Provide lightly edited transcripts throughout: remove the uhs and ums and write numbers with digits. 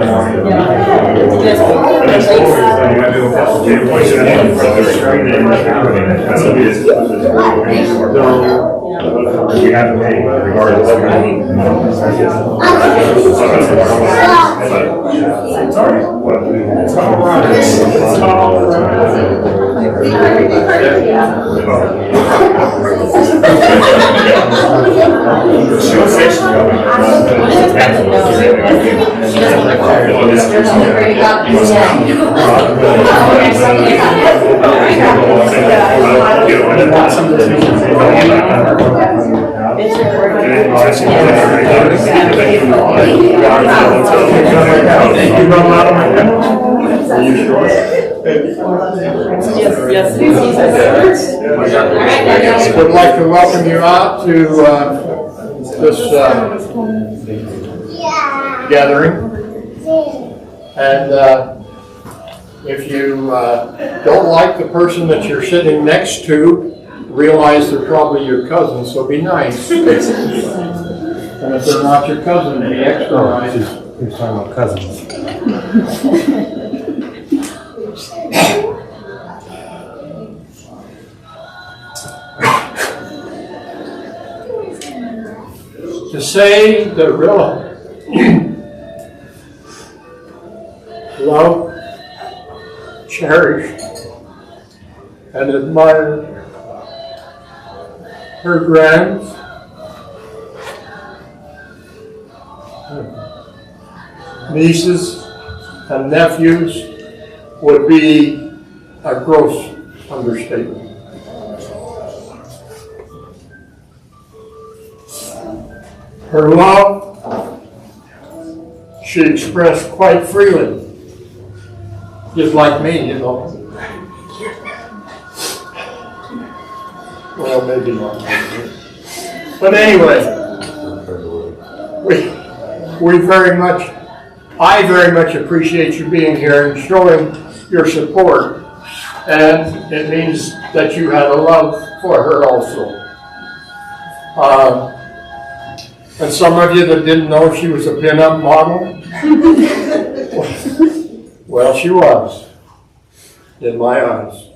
We have to pay regardless. Yes. Would like to welcome you out to this gathering. And if you don't like the person that you're sitting next to, realize they're probably your cousin, so be nice. And if they're not your cousin, be extra nice. He's talking about cousins. To say that Rilla loved, cherished, and admired her grands, nieces, and nephews would be a gross understatement. Her love, she expressed quite freely, just like me, you know. Well, maybe not. But anyway, I very much appreciate you being here and showing your support. And it means that you had a love for her also. And some of you that didn't know she was a pin-up model, well, she was, in my eyes.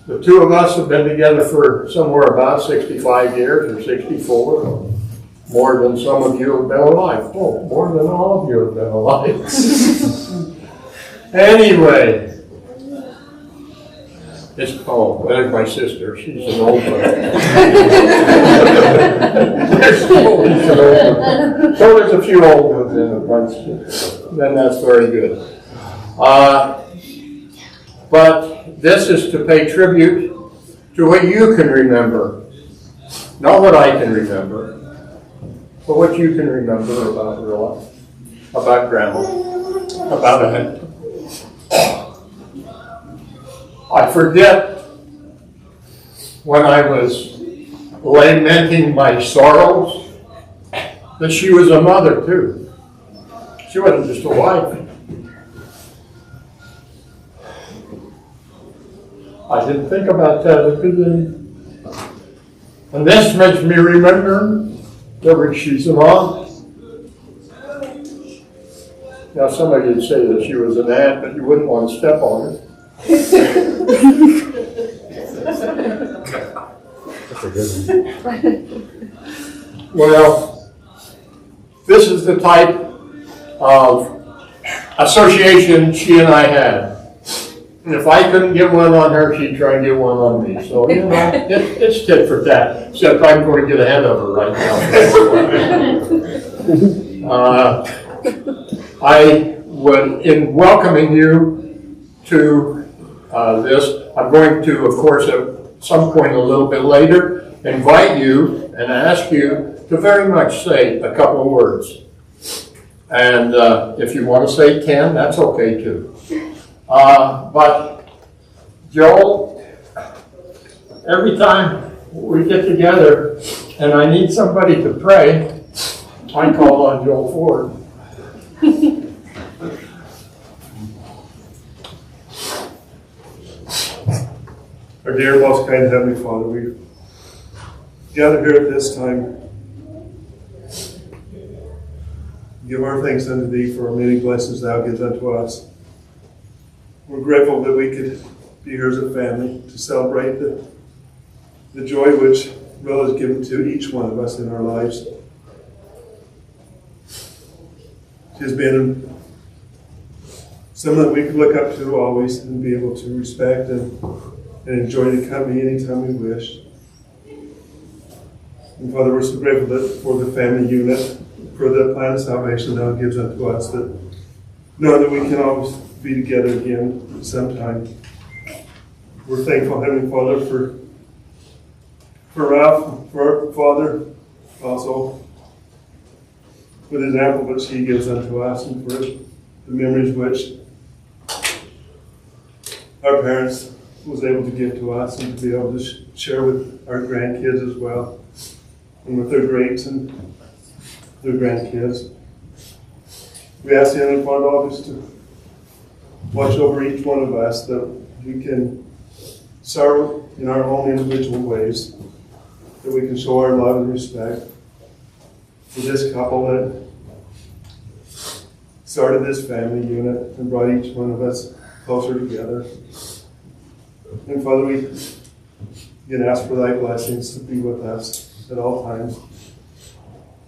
The two of us have been together for somewhere about 65 years or 64, more than some of you have been alive. Oh, more than all of you have been alive. Anyway. There's my sister. She's an old one. So there's a few old ones in the bunch. Then that's very good. But this is to pay tribute to what you can remember. Not what I can remember, but what you can remember about Rilla, about Grandma, about it. I forget when I was lamenting my sorrows that she was a mother too. She wasn't just a wife. I didn't think about that at the beginning. And this makes me remember that she's a mom. Now somebody would say that she was an aunt, but you wouldn't want to step on her. That's a good one. Well, this is the type of association she and I had. And if I couldn't get one on her, she'd try and get one on me. So, you know, it's tit for tat. Except I'm going to get ahead of her right now. I would, in welcoming you to this, I'm going to, of course, at some point a little bit later, invite you and ask you to very much say a couple of words. And if you want to say 10, that's okay too. But Joel, every time we get together and I need somebody to pray, I call on Joel Ford. Our dear, most kind Heavenly Father, we gather here at this time Give our thanks unto thee for our many blessings thou givest unto us. We're grateful that we could be here as a family to celebrate the joy which Rilla has given to each one of us in our lives. She has been someone that we could look up to always and be able to respect and enjoy the company anytime we wish. And Father, we're so grateful for the family unit, for the plan of salvation thou gives unto us, that knowing that we can always be together again sometime. We're thankful, Heavenly Father, for Ralph, for our Father, also for the example which he gives unto us, and for the memories which our parents was able to give to us, and to be able to share with our grandkids as well, and with their greats and their grandkids. We ask the Heavenly Father always to watch over each one of us, that we can serve in our own individual ways, that we can show our love and respect for this couple that started this family unit and brought each one of us closer together. And Father, we again ask for thy blessings to be with us at all times.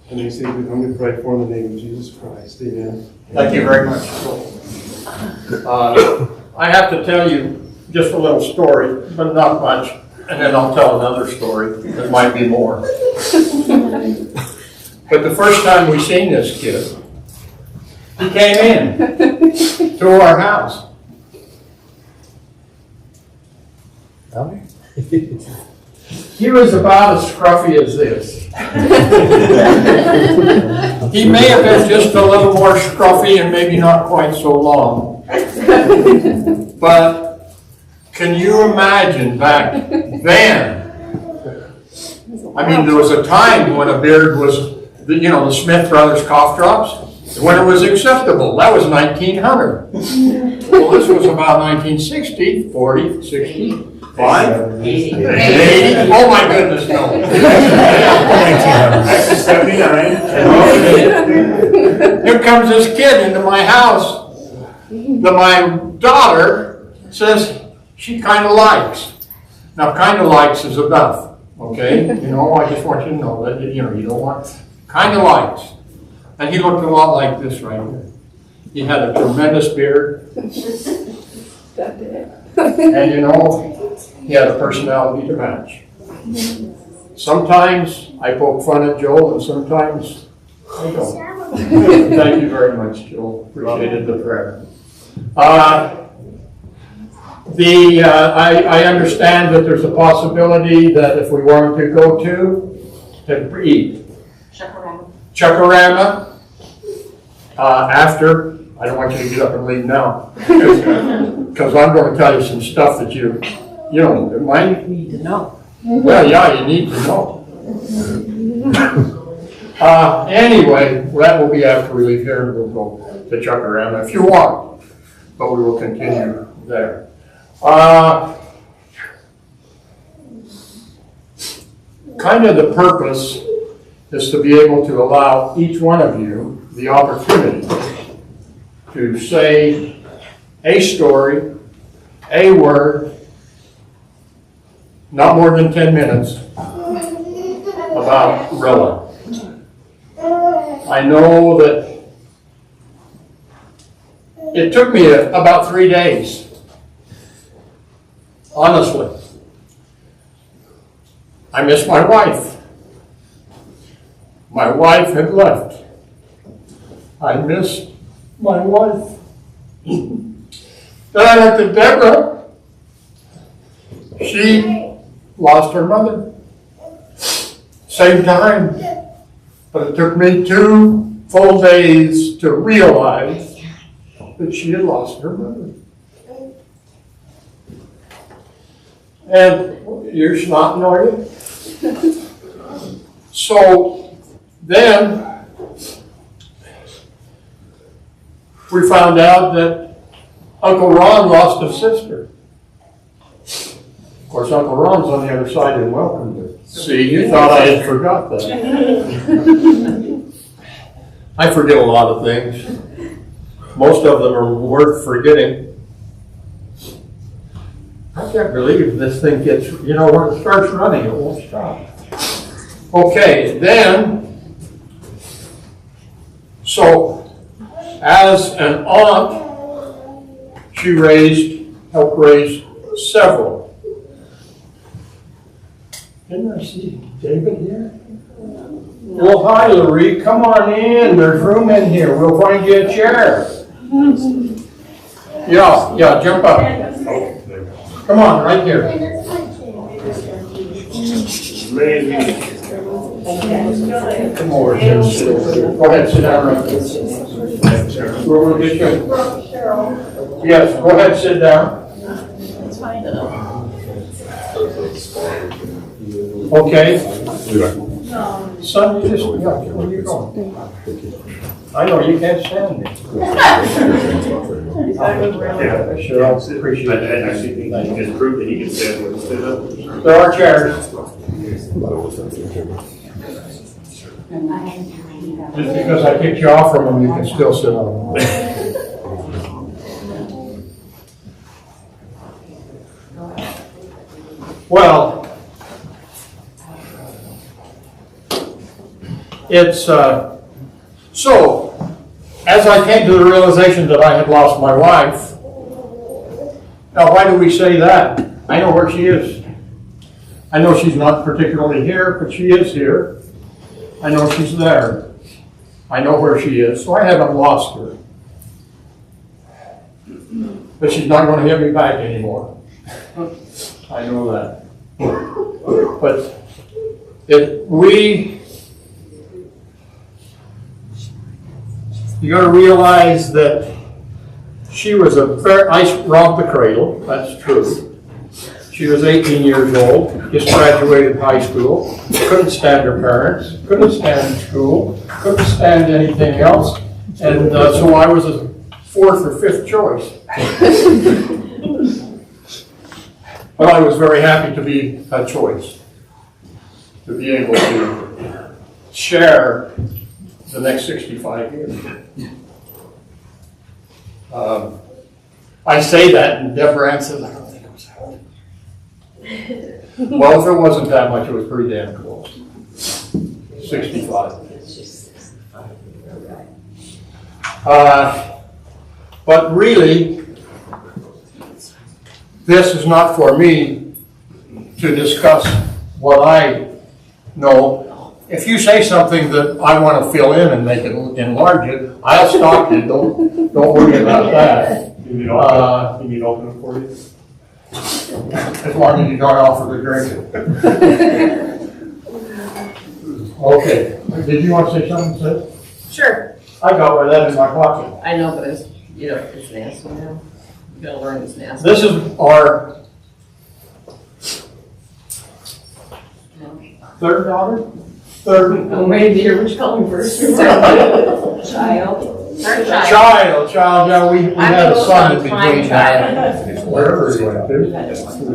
And these things we humbly pray for in the name of Jesus Christ. Amen. Thank you very much, Joel. I have to tell you just a little story, but not much, and then I'll tell another story. There might be more. But the first time we seen this kid, he came in to our house. He was about as scruffy as this. He may have been just a little more scruffy and maybe not quite so long. But can you imagine back then? I mean, there was a time when a beard was, the Smith Brothers cough drops, when it was acceptable. That was 1900. Well, this was about 1960, 40, 60. 80. Oh my goodness, no. 1979. Here comes this kid into my house that my daughter says she kind of likes. Now, kind of likes is enough, okay? I just want you to know that, you don't want, kind of likes. And he looked a lot like this right here. He had a tremendous beard. And he had a personality to match. Sometimes I poke fun at Joel, and sometimes I don't. Thank you very much, Joel. Appreciated the prayer. I understand that there's a possibility that if we wanted to go to eat Chuckarama after. I don't want you to get up and leave now, because I'm going to tell you some stuff that you might need to know. Well, yeah, you need to know. Anyway, that will be after we leave here, and we'll go to Chuckarama if you want, but we will continue there. Kind of the purpose is to be able to allow each one of you the opportunity to say a story, a word, not more than 10 minutes, about Rilla. I know that it took me about 3 days, honestly. I miss my wife. My wife had left. I missed my wife. Then I looked at Deborah. She lost her mother. Same time. But it took me 2 full days to realize that she had lost her mother. And you're snotting, are you? So then we found out that Uncle Ron lost a sister. Of course, Uncle Ron's on the other side and welcomed her. See, you thought I had forgot that. I forget a lot of things. Most of them are worth forgetting. I can't believe this thing gets, when it starts running, it won't stop. Okay, then, so as an aunt, she helped raise several. Didn't I see David here? Well, hi, Loree. Come on in. There's room in here. We'll find you a chair. Yeah, jump up. Come on, right here. Come over here. Go ahead, sit down right there. We're going to get you. Yes, go ahead, sit down. Okay. Son, you just, where are you going? I know, you can't stand me. Sure, I appreciate it. I actually think he can just prove that he can stand with it. There are chairs. Just because I kicked you off from them, you can still sit on them. Well, it's, so, as I came to the realization that I had lost my wife, now why do we say that? I know where she is. I know she's not particularly here, but she is here. I know she's there. I know where she is, so I haven't lost her. But she's not going to hit me back anymore. I know that. But you got to realize that she was I romped the cradle, that's true. She was 18 years old, just graduated high school, couldn't stand her parents, couldn't stand school, couldn't stand anything else, and so I was a fourth or fifth choice. But I was very happy to be a choice, to be able to share the next 65 years. I say that, and Deborah Ann says, I don't think it was that. Well, if it wasn't that much, it was pretty damn close. 65. But really, this is not for me to discuss what I know. If you say something that I want to fill in and make it enlarge it, I'll stop you. Don't worry about that. You need to open it for you? As long as you don't offer to drink it. Okay. Did you want to say something, Sid? Sure. I got rid of that in my pocket. I know, but it's, it's nasty now. You gotta learn it's nasty. This is our third daughter? Third. I'm waiting to hear which color first. Child. Third child. Child, yeah, we had a son in between that. Wherever he went to.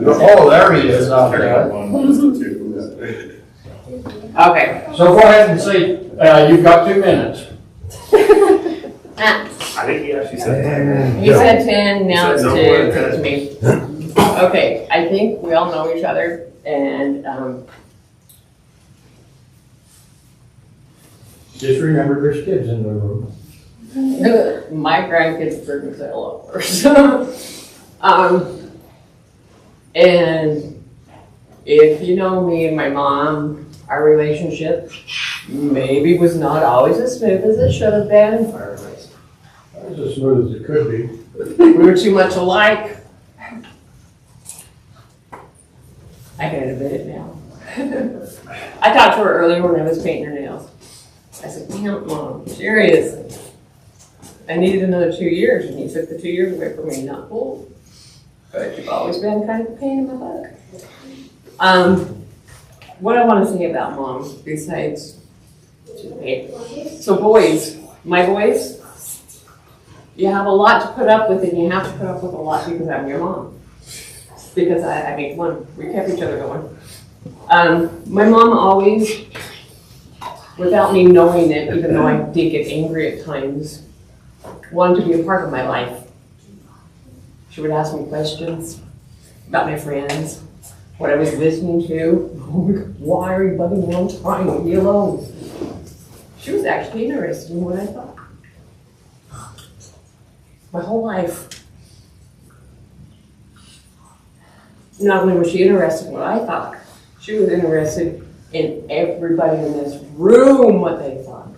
Oh, there he is out there. Okay. So go ahead and say, you've got 2 minutes. I think he actually said 10. You said 10, now it's no 2, more than so it's me. Okay, I think we all know each other, and Just remember there's kids in the room. my grandkids bring me say hello first. And if you know me and my mom, our relationship maybe was not always as smooth as it should have been. That was as smooth as it could be. We were too much alike. I can admit it now. I talked to her earlier when I was painting her nails. I said, damn, Mom, seriously. I needed another 2 years, and you took the 2 years away from me. Not cool. But you've always been kind of a pain in my butt. What I want to say about Mom, besides, so boys, my boys, you have a lot to put up with, and you have to put up with a lot because I'm your mom. Because we kept each other going. My mom always without me knowing it, even though I did get angry at times, wanted to be a part of my life. She would ask me questions about my friends, what I was listening to. Why are you bugging me all the time? Leave me alone. She was actually interested in what I thought. My whole life. Not only was she interested in what I thought, she was interested in everybody in this room, what they thought.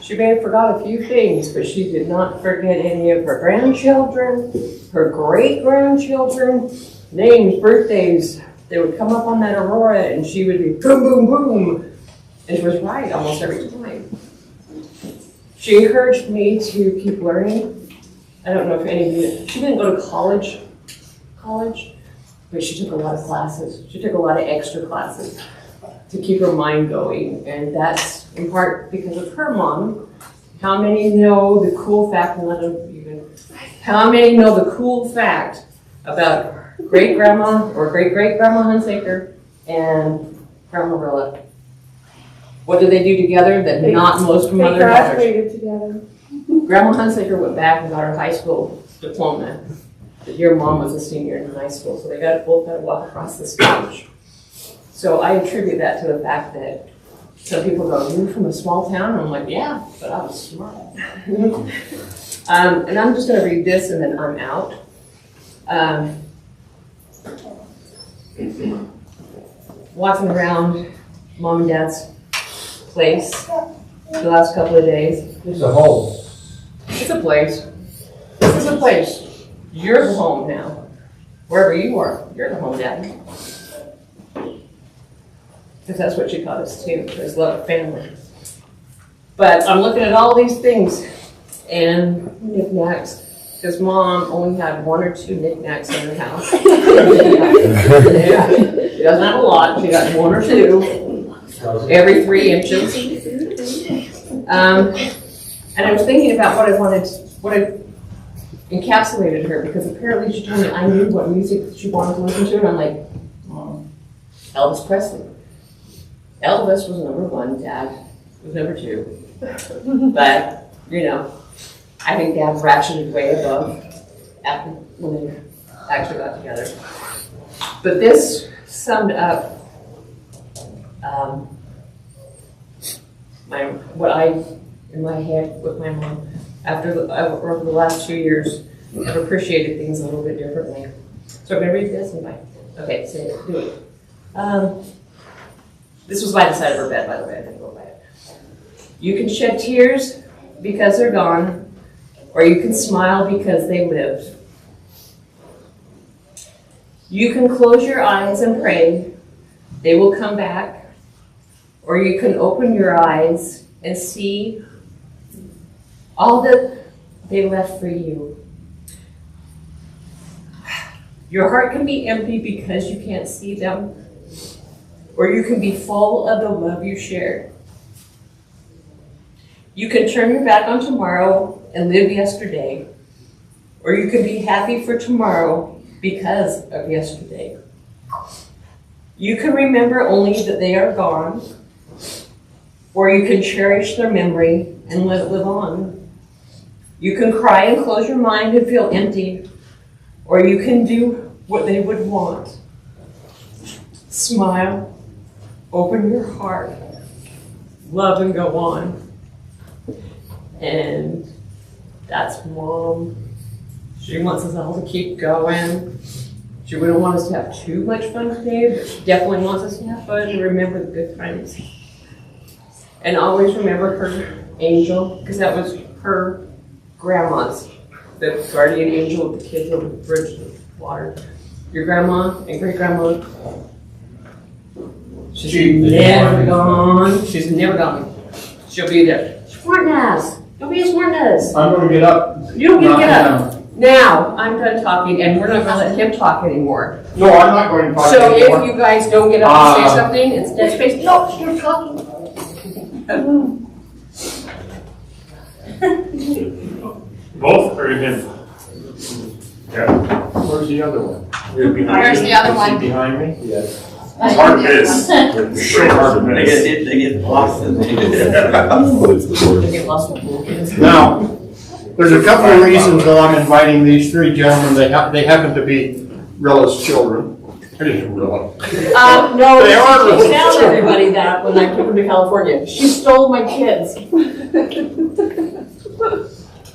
She may have forgot a few things, but she did not forget any of her grandchildren, her great-grandchildren, names, birthdays. They would come up on that Aurora and she would be boom, boom, boom. And she was right almost every time. She encouraged me to keep learning. I don't know if any of you, she didn't go to college, but she took a lot of classes. She took a lot of extra classes to keep her mind going. And that's in part because of her mom. How many know the cool fact, how many know the cool fact about great-grandma or great-great-grandma Hunsaker and Grandma Rilla? What did they do together that not most mother They daughters? graduated together. Grandma Hunsaker went back and got her high school diploma. Your mom was a senior in high school, so they both got to walk across the stage. So I attribute that to the fact that some people go, "You're from a small town?" And I'm like, "Yeah, but I was smart." And I'm just going to read this and then I'm out. Walking around Mom and Dad's place the last couple of days. It's a hole. It's a place. This is a place. You're the home now. Wherever you are, you're the home, Daddy. Because that's what she taught us too, is love of family. But I'm looking at all these things and knickknacks, because Mom only had 1 or 2 knickknacks in her house. Yeah. She doesn't have a lot, she got 1 or 2 every 3 inches. And I was thinking about what I encapsulated her, because apparently she told me I knew what music she wanted to listen to, and I'm like, Mom, Elvis Presley. Elvis was number 1, Dad was number 2. But, I think Dad ratcheted way above after when they actually got together. But this summed up in my head with my mom over the last 2 years. I've appreciated things a little bit differently. So I'm going to read this and bye. Okay, so do it. This was by the side of her bed, by the way. I didn't go by it. You can shed tears because they're gone, or you can smile because they lived. You can close your eyes and pray they will come back, or you can open your eyes and see all that they left for you. Your heart can be empty because you can't see them, or you can be full of the love you shared. You can turn your back on tomorrow and live yesterday, or you can be happy for tomorrow because of yesterday. You can remember only that they are gone, or you can cherish their memory and let it live on. You can cry and close your mind and feel empty, or you can do what they would want. Smile, open your heart, love, and go on. And that's Mom. She wants us all to keep going. She wouldn't want us to have too much fun today, but she definitely wants us to have fun and remember the good times. And always remember her angel, because that was her grandma's, the guardian angel of the kids on the bridge of the water. Your grandma and great-grandma, she's never gone. She's never gone. She'll be there. Smart ass. Don't be a smart ass. I'm going to get up. You don't get to get up. Now, I'm done talking, and we're not going to let him talk anymore. No, I'm not going to talk So anymore. if you guys don't get up and say something, it's dead space. No, you're talking. Both or him? Yeah. Where's the other one? You're behind Where's me? the other Is he one? behind me? Yes. It's hard to miss. It's pretty hard to miss. They get lost in They get lost with little kids. Now, there's a couple of reasons that I'm inviting these three gentlemen. They happen to be Rilla's children. It is Rilla. No, They are she little keeps telling children. everybody that when I took them to California. She stole my kids.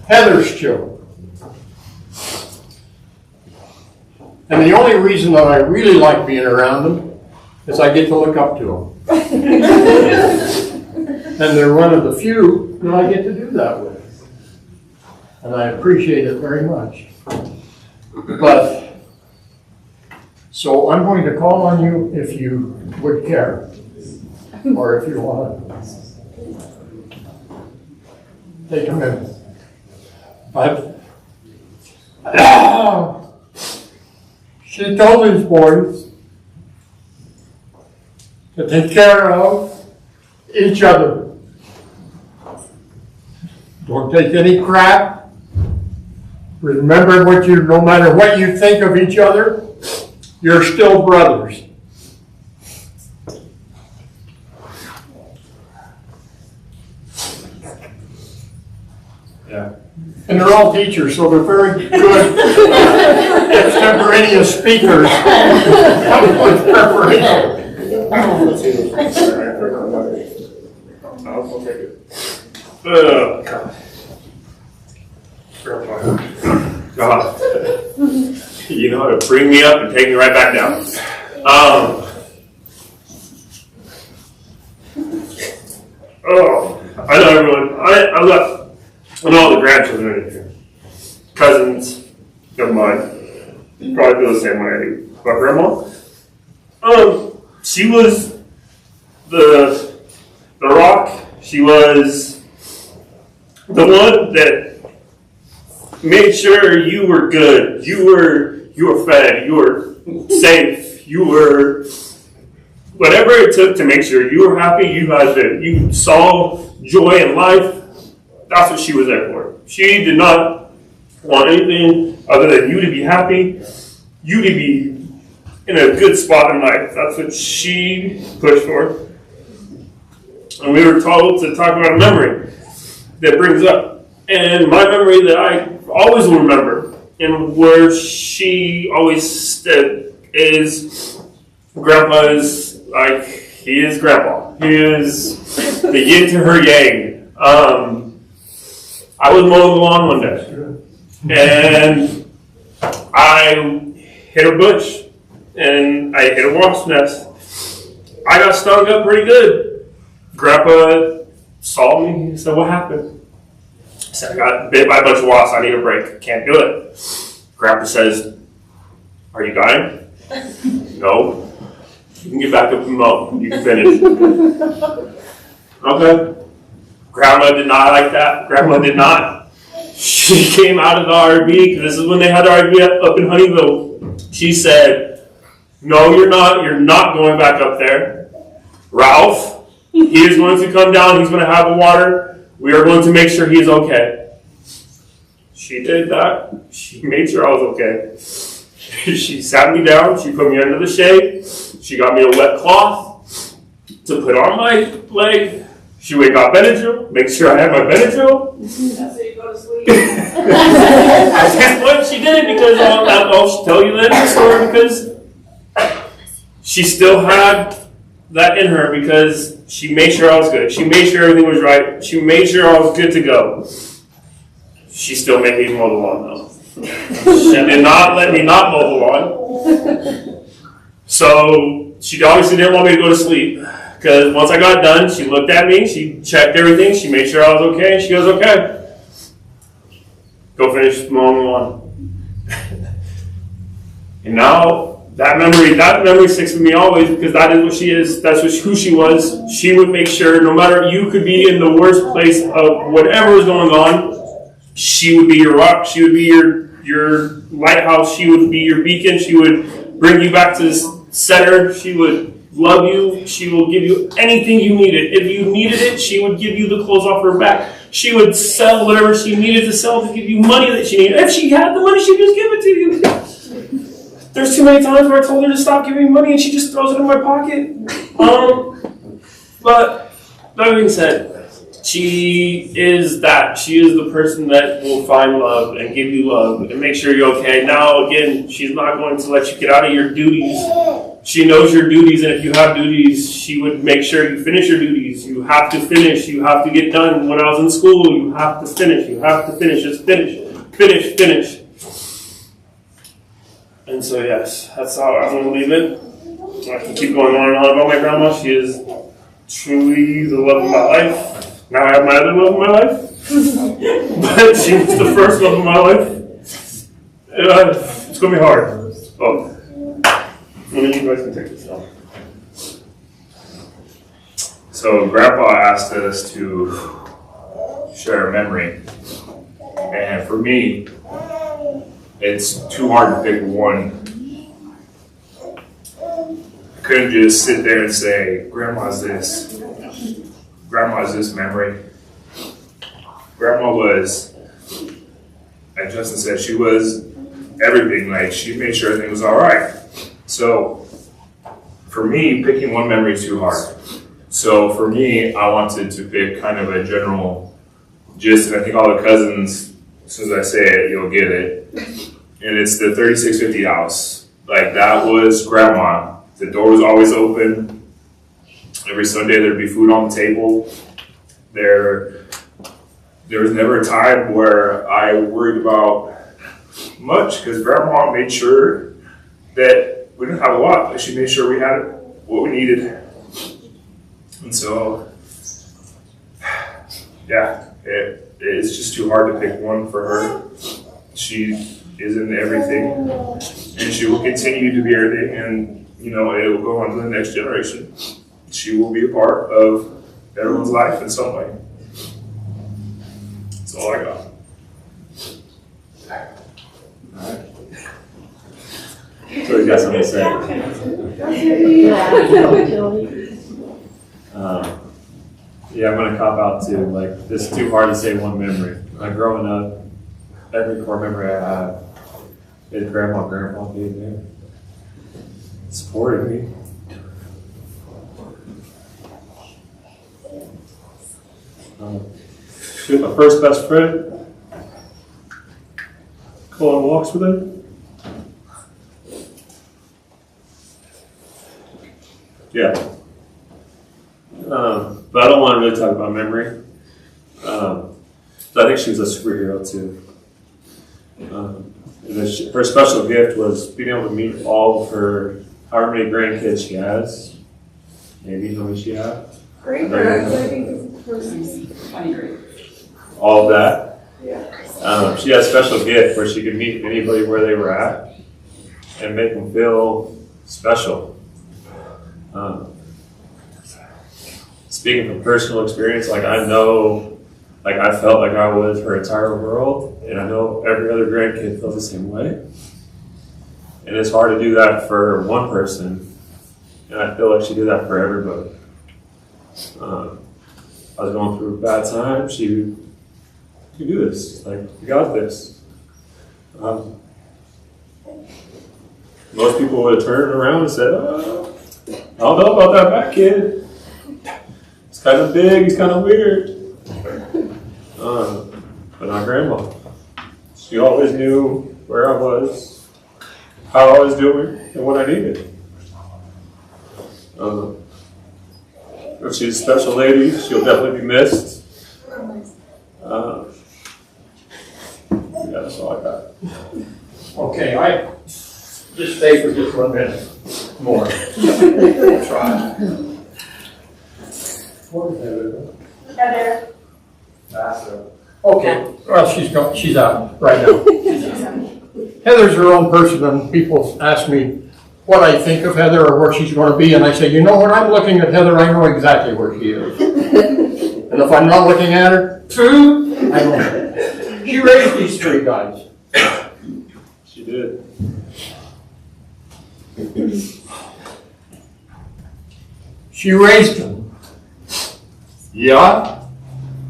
Heather's children. And the only reason that I really like being around them is I get to look up to them. And they're one of the few that I get to do that with. And I appreciate it very much. But, so I'm going to call on you if you would care, or if you want to take a minute. But she told these boys to take care of each other. Don't take any crap. Remember no matter what you think of each other, you're still brothers. Yeah. And they're all teachers, so they're very good extemporaneous speakers. With preparation. I'll take it. God. You know how to bring me up and take me right back down. I know everyone. I know all the grandchildren in here. Cousins of mine. Probably feel the same way I do. But grandma? She was the rock. She was the one that made sure you were good. You were fed. You were safe. You were whatever it took to make sure you were happy. You saw joy in life. That's what she was there for. She did not want anything other than you to be happy, you to be in a good spot in life. That's what she pushed for. And we were told to talk about a memory that brings up. And my memory that I always will remember, and where she always stood, is Grandpa is like, he is Grandpa. He is the yin to her yang. I was mowing the lawn one day, and I hit a bush, and I hit a wasp's nest. I got stung up pretty good. Grandpa saw me. He said, "What happened?" I said, "I got bit by a bunch of wasps. I need a break. Can't do it." Grandpa says, "Are you dying?" "No." "You can get back up and mow. You can finish." Okay. Grandma did not like that. Grandma did not. She came out of the RV, because this is when they had the RV up in Honeyville. She said, "No, you're not. You're not going back up there. Ralph, he is going to come down. He's going to have the water. We are going to make sure he's okay." She did that. She made sure I was okay. She sat me down. She put me under the shade. She got me a wet cloth to put on my leg. She got Benadryl, make sure I had my Benadryl. That's how you go to sleep. Guess what? She did it because I'll tell you that in the story, because she still had that in her, because she made sure I was good. She made sure everything was right. She made sure I was good to go. She still made me mow the lawn though. She did not let me not mow the lawn. So she obviously didn't want me to go to sleep. Because once I got done, she looked at me, she checked everything, she made sure I was okay, and she goes, "Okay. Go finish mowing the lawn." And now, that memory sticks with me always, because that is what she is, that's who she was. She would make sure, no matter, you could be in the worst place of whatever was going on, she would be your rock, she would be your lighthouse, she would be your beacon, she would bring you back to the center, she would love you. She will give you anything you needed. If you needed it, she would give you the clothes off her back. She would sell whatever she needed to sell to give you money that she needed. If she had the money, she'd just give it to you. there's too many times where I told her to stop giving me money and she just throws it in my pocket. But that being said, she is the person that will find love and give you love and make sure you're okay. Now, again, she's not going to let you get out of your duties. She knows your duties, and if you have duties, she would make sure you finish your duties. You have to finish. You have to get done. When I was in school, you have to finish. You have to finish. Just finish. Finish. Finish. And so, yes, that's how I'm going to leave it. I can keep going on and on about my grandma. She is truly the love of my life. Now I have my other love of my life. But she was the first love of my life. It's going to be hard. Oh. You guys can take this off. So Grandpa asked us to share a memory. And for me, it's too hard to pick one. I couldn't just sit there and say, Grandma's this memory. Grandma was, like Justin said, she was everything. Like, she made sure everything was all right. So for me, picking one memory is too hard. So for me, I wanted to pick kind of a general gist, and I think all the cousins, as soon as I say it, you'll get it. And it's the 3650 house. Like, that was Grandma. The door was always open. Every Sunday there'd be food on the table. There was never a time where I worried about much, because Grandma made sure that we didn't have a lot, but she made sure we had what we needed. And so, yeah, it's just too hard to pick one for her. She is in everything, and she will continue to be everything, and it will go on to the next generation. She will be a part of everyone's life in some way. That's all I got. So he's got something to say. Yeah, I'm gonna cop out too. Like, this is too hard to say one memory. Like, growing up, every core memory I have is grandma being there, supporting me. She was my first best friend. Go on walks with her. Yeah. But I don't want to really talk about memory. So I think she was a superhero too. Her special gift was being able to meet all of her, however many grandkids she has. Maybe how many she had? Great grades, I think it's 20 grades. All of that. Yeah. She had a special gift where she could meet anybody where they were at and make them feel special. Speaking from personal experience, like, I know, like, I felt like I was her entire world, and I know every other grandkid feels the same way. And it's hard to do that for one person, and I feel like she did that for everybody. I was going through a bad time. She you can do this. Like, you got this. Most people would have turned around and said, "Oh, I don't know about that back kid. He's kind of big. He's kind of weird." But not Grandma. She always knew where I was, how I was doing, and what I needed. She's a special lady. She'll definitely be missed. Yeah, that's all I got. Okay, just stay for just 1 minute more. Try. Heather. Okay, well, she's out right now. Heather's her own person, and people ask me what I think of Heather or where she's going to be, and I say, when I'm looking at Heather, I know exactly where she is. And if I'm not looking at her, I know. She raised these 3 guys. She did. She raised them. Yeah,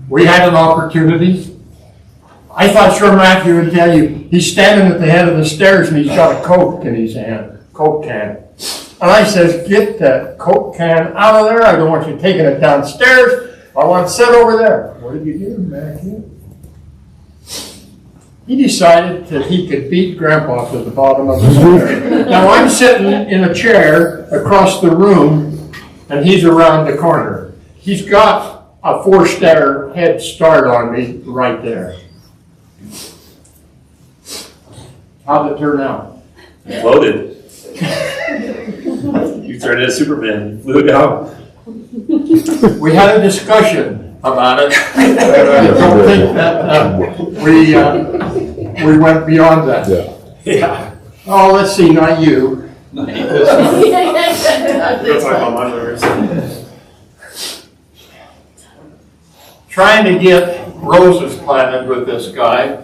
we had an opportunity. I thought sure Matthew would tell you, he's standing at the head of the stairs and he's got a Coke in his hand, Coke can. And I says, get that Coke can out of there. I don't want you taking it downstairs. I want it set over there. What did you do, Matthew? He decided that he could beat Grandpa to the bottom of the stairs. Now I'm sitting in a chair across the room and he's around the corner. He's got a 4-star head start on me right there. How'd it turn out? Floated. You turned into Superman. You flew down. We had a discussion about it. I don't think that we went beyond that. Yeah. Oh, let's see, not you. Go talk about my memories. Trying to get roses planted with this guy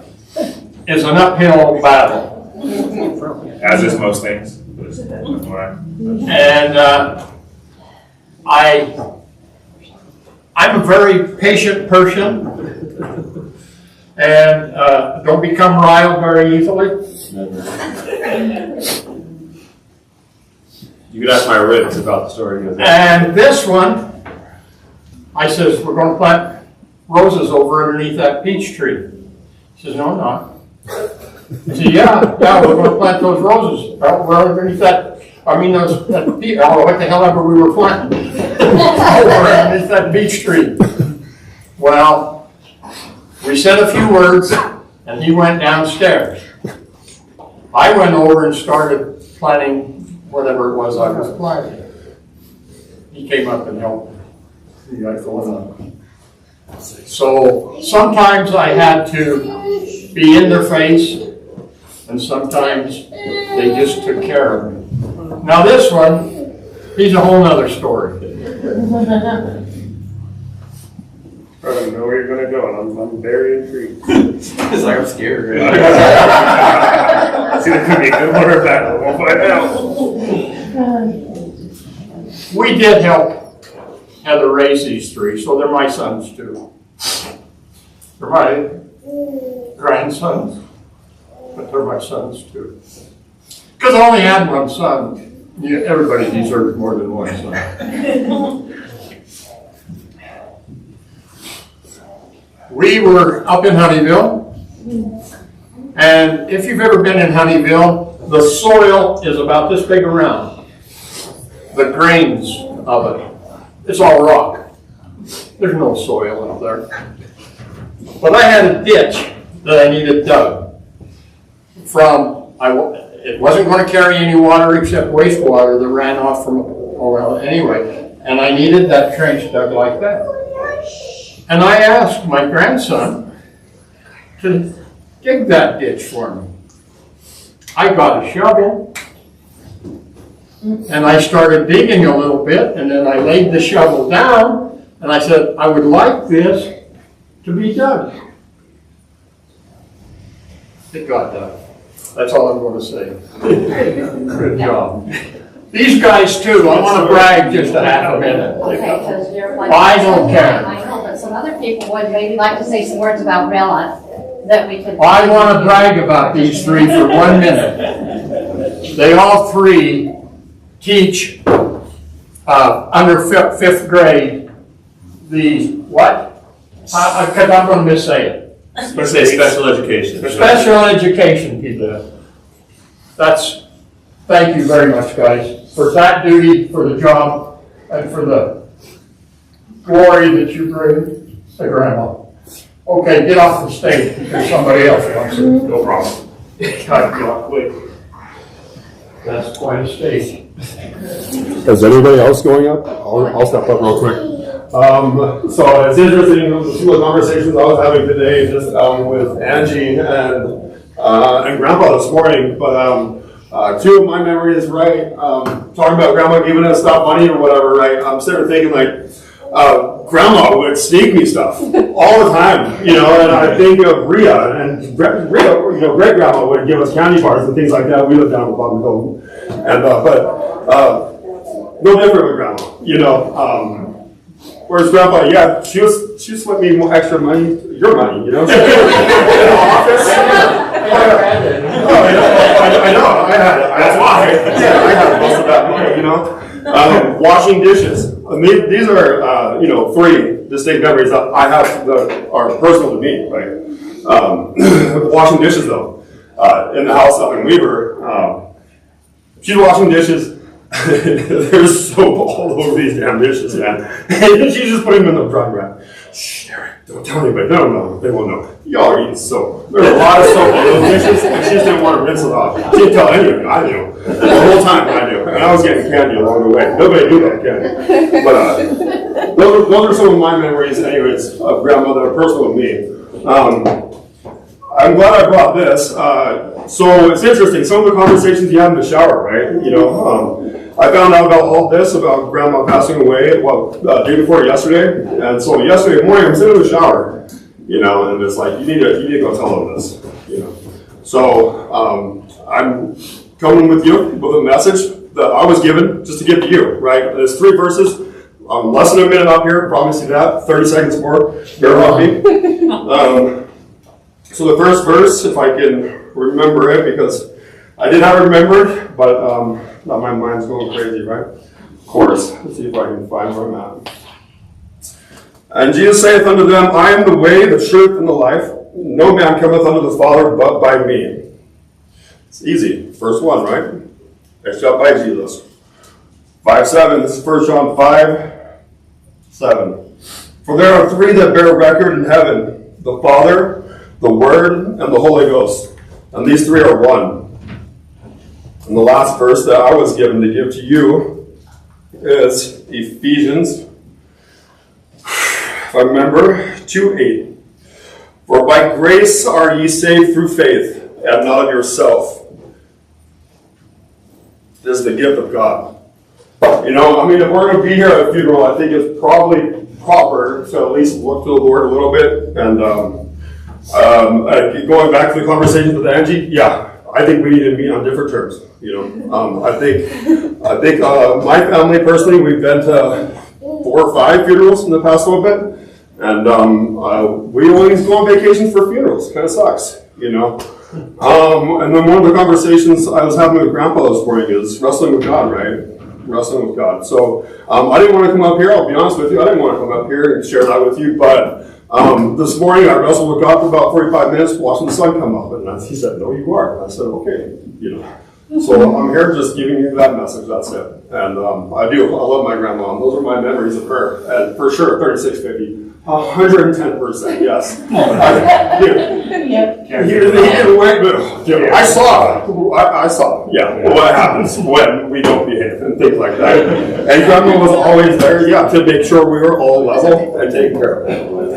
is an uphill battle. As is most things. And I'm a very patient person and don't become riled very easily. You could ask my witness about the story. And this one, I says, we're going to plant roses over underneath that peach tree. He says, no, I'm not. I said, yeah, we're going to plant those roses. We're underneath that. I mean, what the hell ever we were planting. Over underneath that beech tree. Well, we said a few words, and he went downstairs. I went over and started planting whatever it was I was planting. He came up and helped me. He got going on. So sometimes I had to be in their face, and sometimes they just took care of me. Now this one, he's a whole nother story. I don't know where you're going to go, and I'm very intrigued. It's like I'm scared. It's either going to be a good one or a bad one. We'll find out. We did help Heather raise these 3, so they're my sons too. They're my grandsons, but they're my sons too. Because I only had one son. Everybody deserves more than one son. We were up in Honeyville, and if you've ever been in Honeyville, the soil is about this big around. The grains of it, it's all rock. There's no soil up there. But I had a ditch that I needed dug. It wasn't going to carry any water except wastewater that ran off from, anyway. And I needed that trench dug like that. And I asked my grandson to dig that ditch for me. I got a shovel, and I started digging a little bit, and then I laid the shovel down, and I said, I would like this to be dug. It got done. That's all I'm going to say. Good job. These guys too, I want to brag just a half a minute. Okay, because you're like. I don't care. I know, but some other people would maybe like to say some words about Rilla that we could. I want to brag about these 3 for 1 minute. They all 3 teach under 5th grade the what? Because I'm going to missay it. Let's say special education. Special education people. Thank you very much, guys, for that duty, for the job, and for the glory that you bring to Grandma. Okay, get off the stage because somebody else wants it. No problem. God, quick. That's quite a stage. Is anybody else going up? I'll step up real quick. So it's interesting, some of the conversations I was having today just with Angie and Grandpa this morning, but 2 of my memories, right, talking about Grandma giving us stuff, money or whatever, right, I'm sitting there thinking like, Grandma would sneak me stuff all the time, and I think of Rilla, and Rilla, great Grandma would give us candy bars and things like that. We lived down the bottom of the hill, and no different with Grandma, Whereas Grandpa, yeah, she was slipping me more extra money, your money, you know? In the office. I know, I had it. That's why. Yeah, I had most of that money, you know? Washing dishes. I mean, these are, you know, 3 distinct memories that I have that are personal to me, right? Washing dishes, though, in the house up in Weaver, she's washing dishes. There's soap all over these damn dishes, man. And she's just putting them in the dry rack. Shh, Eric, don't tell anybody. No, they won't know. Y'all are eating soap. There's a lot of soap on those dishes, and she just didn't want to rinse it off. She didn't tell anyone. I knew. The whole time I knew. And I was getting candy along the way. Nobody knew that candy. But those are some of my memories, anyways, of grandmother that are personal to me. I'm glad I brought this. So it's interesting. Some of the conversations you have in the shower, right? You know, I found out about all this about grandma passing away, day before yesterday. And so yesterday morning, I'm sitting in the shower, you know, and it's like, you need to go tell them this, you know. So I'm coming with you with a message that I was given just to give to you, right? There's 3 verses. Less than a minute up here, promise you that. 30 seconds more. Bear with me. So the first verse, if I can remember it, because I did have it remembered, but now my mind's going crazy, right? Of course. Let's see if I can find where I'm at. And Jesus saith unto them, I am the way, the truth, and the life. No man cometh unto the Father but by me. It's easy. First one, right? Except by Jesus. 5:7. This is 1 John 5:7. For there are 3 that bear record in heaven, the Father, the Word, and the Holy Ghost. And these 3 are one. And the last verse that I was given to give to you is Ephesians, if I remember, 2:8. For by grace are ye saved through faith, and not of yourself. This is the gift of God. You know, I mean, if we're going to be here at a funeral, I think it's probably proper to at least look to the Lord a little bit. And going back to the conversation with Angie, yeah, I think we need to meet on different terms. You know, I think my family personally, we've been to 4 or 5 funerals in the past little bit, and we always go on vacations for funerals. Kind of sucks, you know. And then one of the conversations I was having with Grandpa this morning is wrestling with God, right? Wrestling with God. So I didn't want to come up here. I'll be honest with you. I didn't want to come up here and share that with you, but this morning I wrestled with God for about 45 minutes watching the sun come up, and he said, "No, you are." And I said, "Okay," you know. So I'm here just giving you that message. That's it. And I do. I love my grandma. And those are my memories of her. And for sure, 3650. 110%, yes. He didn't wait, but I saw. I saw. Yeah, what happens when we don't behave and things like that. And Grandma was always there, yeah, to make sure we were all level and taken care of.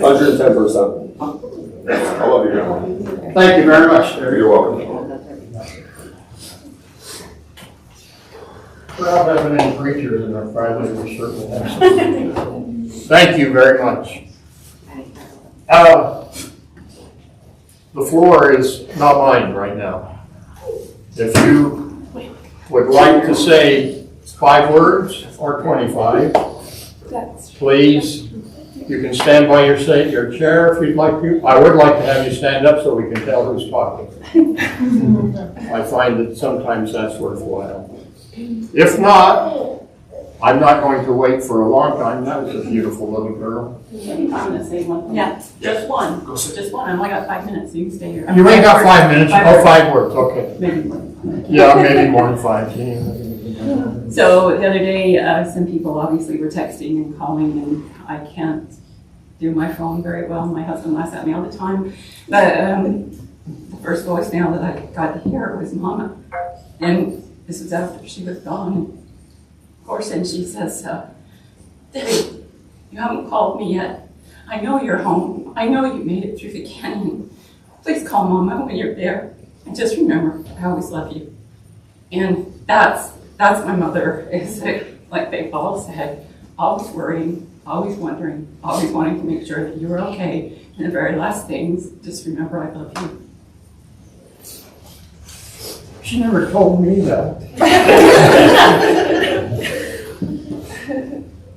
110%. I love you, Grandma. Thank you very much. You're welcome. Well, having any preachers in our private, we certainly have some. Thank you very much. The floor is not mine right now. If you would like to say 5 words or 25, please, you can stand by your chair if you'd like to. I would like to have you stand up so we can tell who's talking. I find that sometimes that's worthwhile. If not, I'm not going to wait for a long time. That was a beautiful little girl. I'm gonna say one thing. Yeah, just one. Just one. I only got 5 minutes, so you can stay here. You ain't got 5 minutes. Oh, 5 words. Okay. Maybe more. Yeah, maybe more than 5. Yeah. So the other day, some people obviously were texting and calling, and I can't do my phone very well. My husband laughs at me all the time. But the first voicemail that I got to hear was Mama. And this was after she was gone. Of course, and she says, Debbie, you haven't called me yet. I know you're home. I know you made it through the canyon. Please call Mama when you're there. And just remember, I always love you. And that's my mother. Is like they all said, always worrying, always wondering, always wanting to make sure that you were okay. And the very last things, just remember, I love you. She never told me that.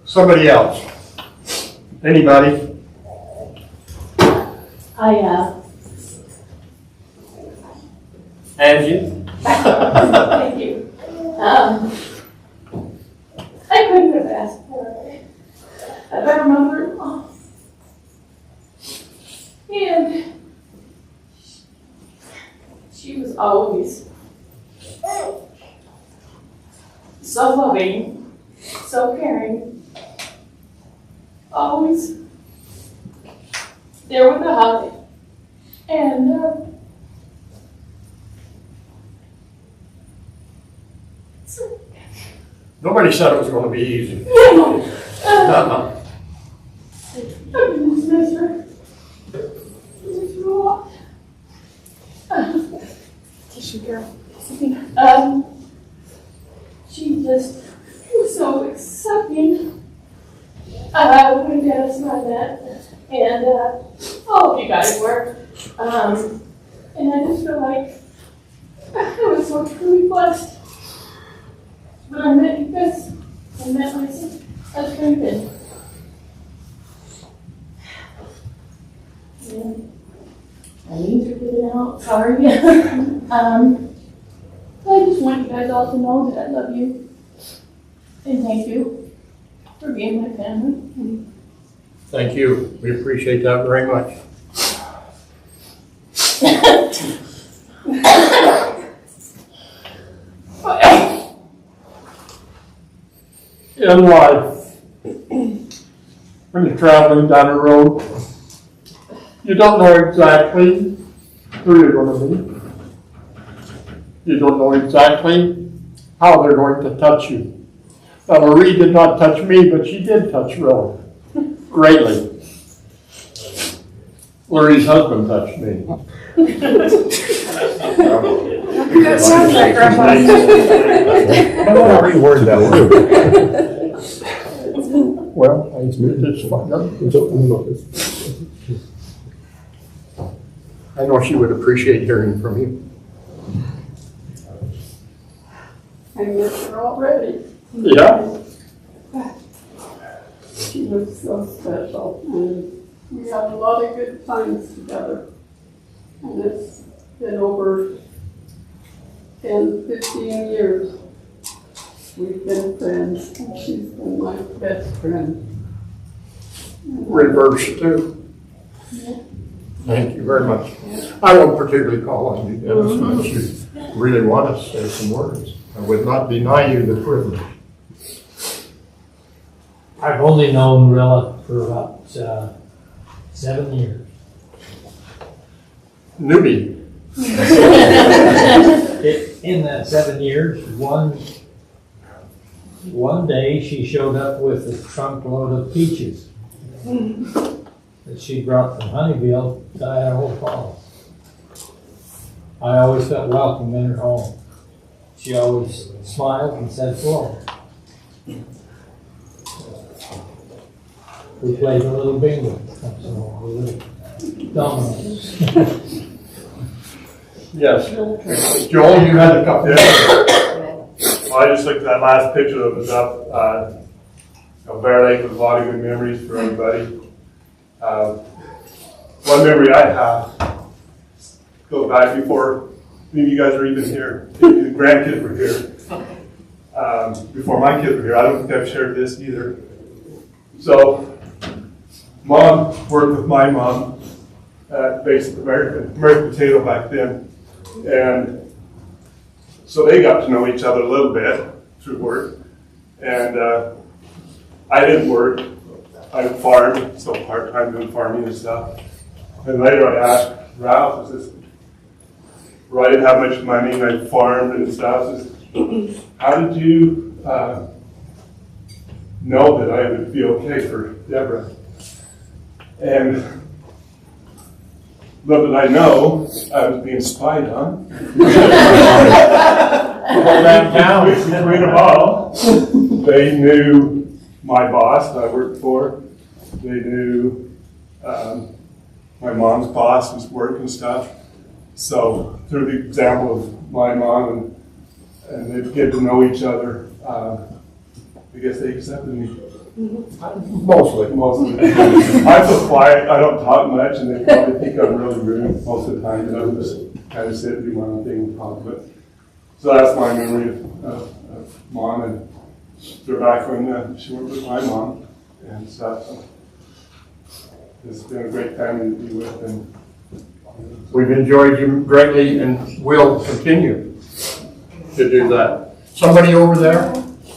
Somebody else? Anybody? Angie? Thank you. I couldn't have asked for a better mother-in-law. And she was always so loving, so caring, always there with a hug. And Nobody said it was gonna be easy. I just miss her. Miss her a lot. Tissue girl. She just was so accepting. When Dennis and I met, and all of you guys were. And I just feel like I was so truly blessed when I met you guys and met my husband. And I need to get it out, sorry. I just want you guys all to know that I love you. And thank you for being my family. Thank you. We appreciate that very much. In life, when you're traveling down a road, you don't know exactly who you're going to meet. You don't know exactly how they're going to touch you. Now, Marie did not touch me, but she did touch Rilla greatly. Larry's husband touched me. That sounds like Grandpa. I want to reword that word. Well, it's fine. I know she would appreciate hearing from you. I miss her already. Yeah? She was so special, and we had a lot of good times together. And it's been over 10, 15 years. We've been friends, and she's been my best friend. Reverse too. Yeah. Thank you very much. I won't particularly call on you, Dennis, unless you really want to say some words. I would not deny you the privilege. I've only known Rilla for about 7 years. Newbie. In that 7 years, one day she showed up with a trunk load of peaches that she brought from Honeyville to Idaho Falls. I always felt welcome in her home. She always smiled and said hello. We played a little bingo, so a little dominoes. Yes. Joel, you had a couple. Well, I just looked at that last picture that was up. Bear Lake with a lot of good memories for everybody. One memory I have goes back before any of you guys were even here. The grandkids were here. Before my kids were here. I don't think I've shared this either. So, Mom worked with my mom at Basic American Potato back then. And so they got to know each other a little bit through work. And I didn't work. I farmed, so part-time doing farming and stuff. And later I asked Ralph, I didn't have much money and I farmed and stuff. How did you know that I would be okay for Deborah? And little did I know, I was being spied on. Between them all, they knew my boss that I worked for. They knew my mom's boss was work and stuff. So through the example of my mom and they'd get to know each other, I guess they accepted me. Mostly. Mostly. I'm so quiet, I don't talk much, and they probably think I'm really rude most of the time, and I'm just kind of sit and do my own thing and talk. But so that's my memory of Mom, and they're back when she worked with my mom and stuff. So it's been a great family to be with, and We've enjoyed you greatly and will continue to do that. Somebody over there?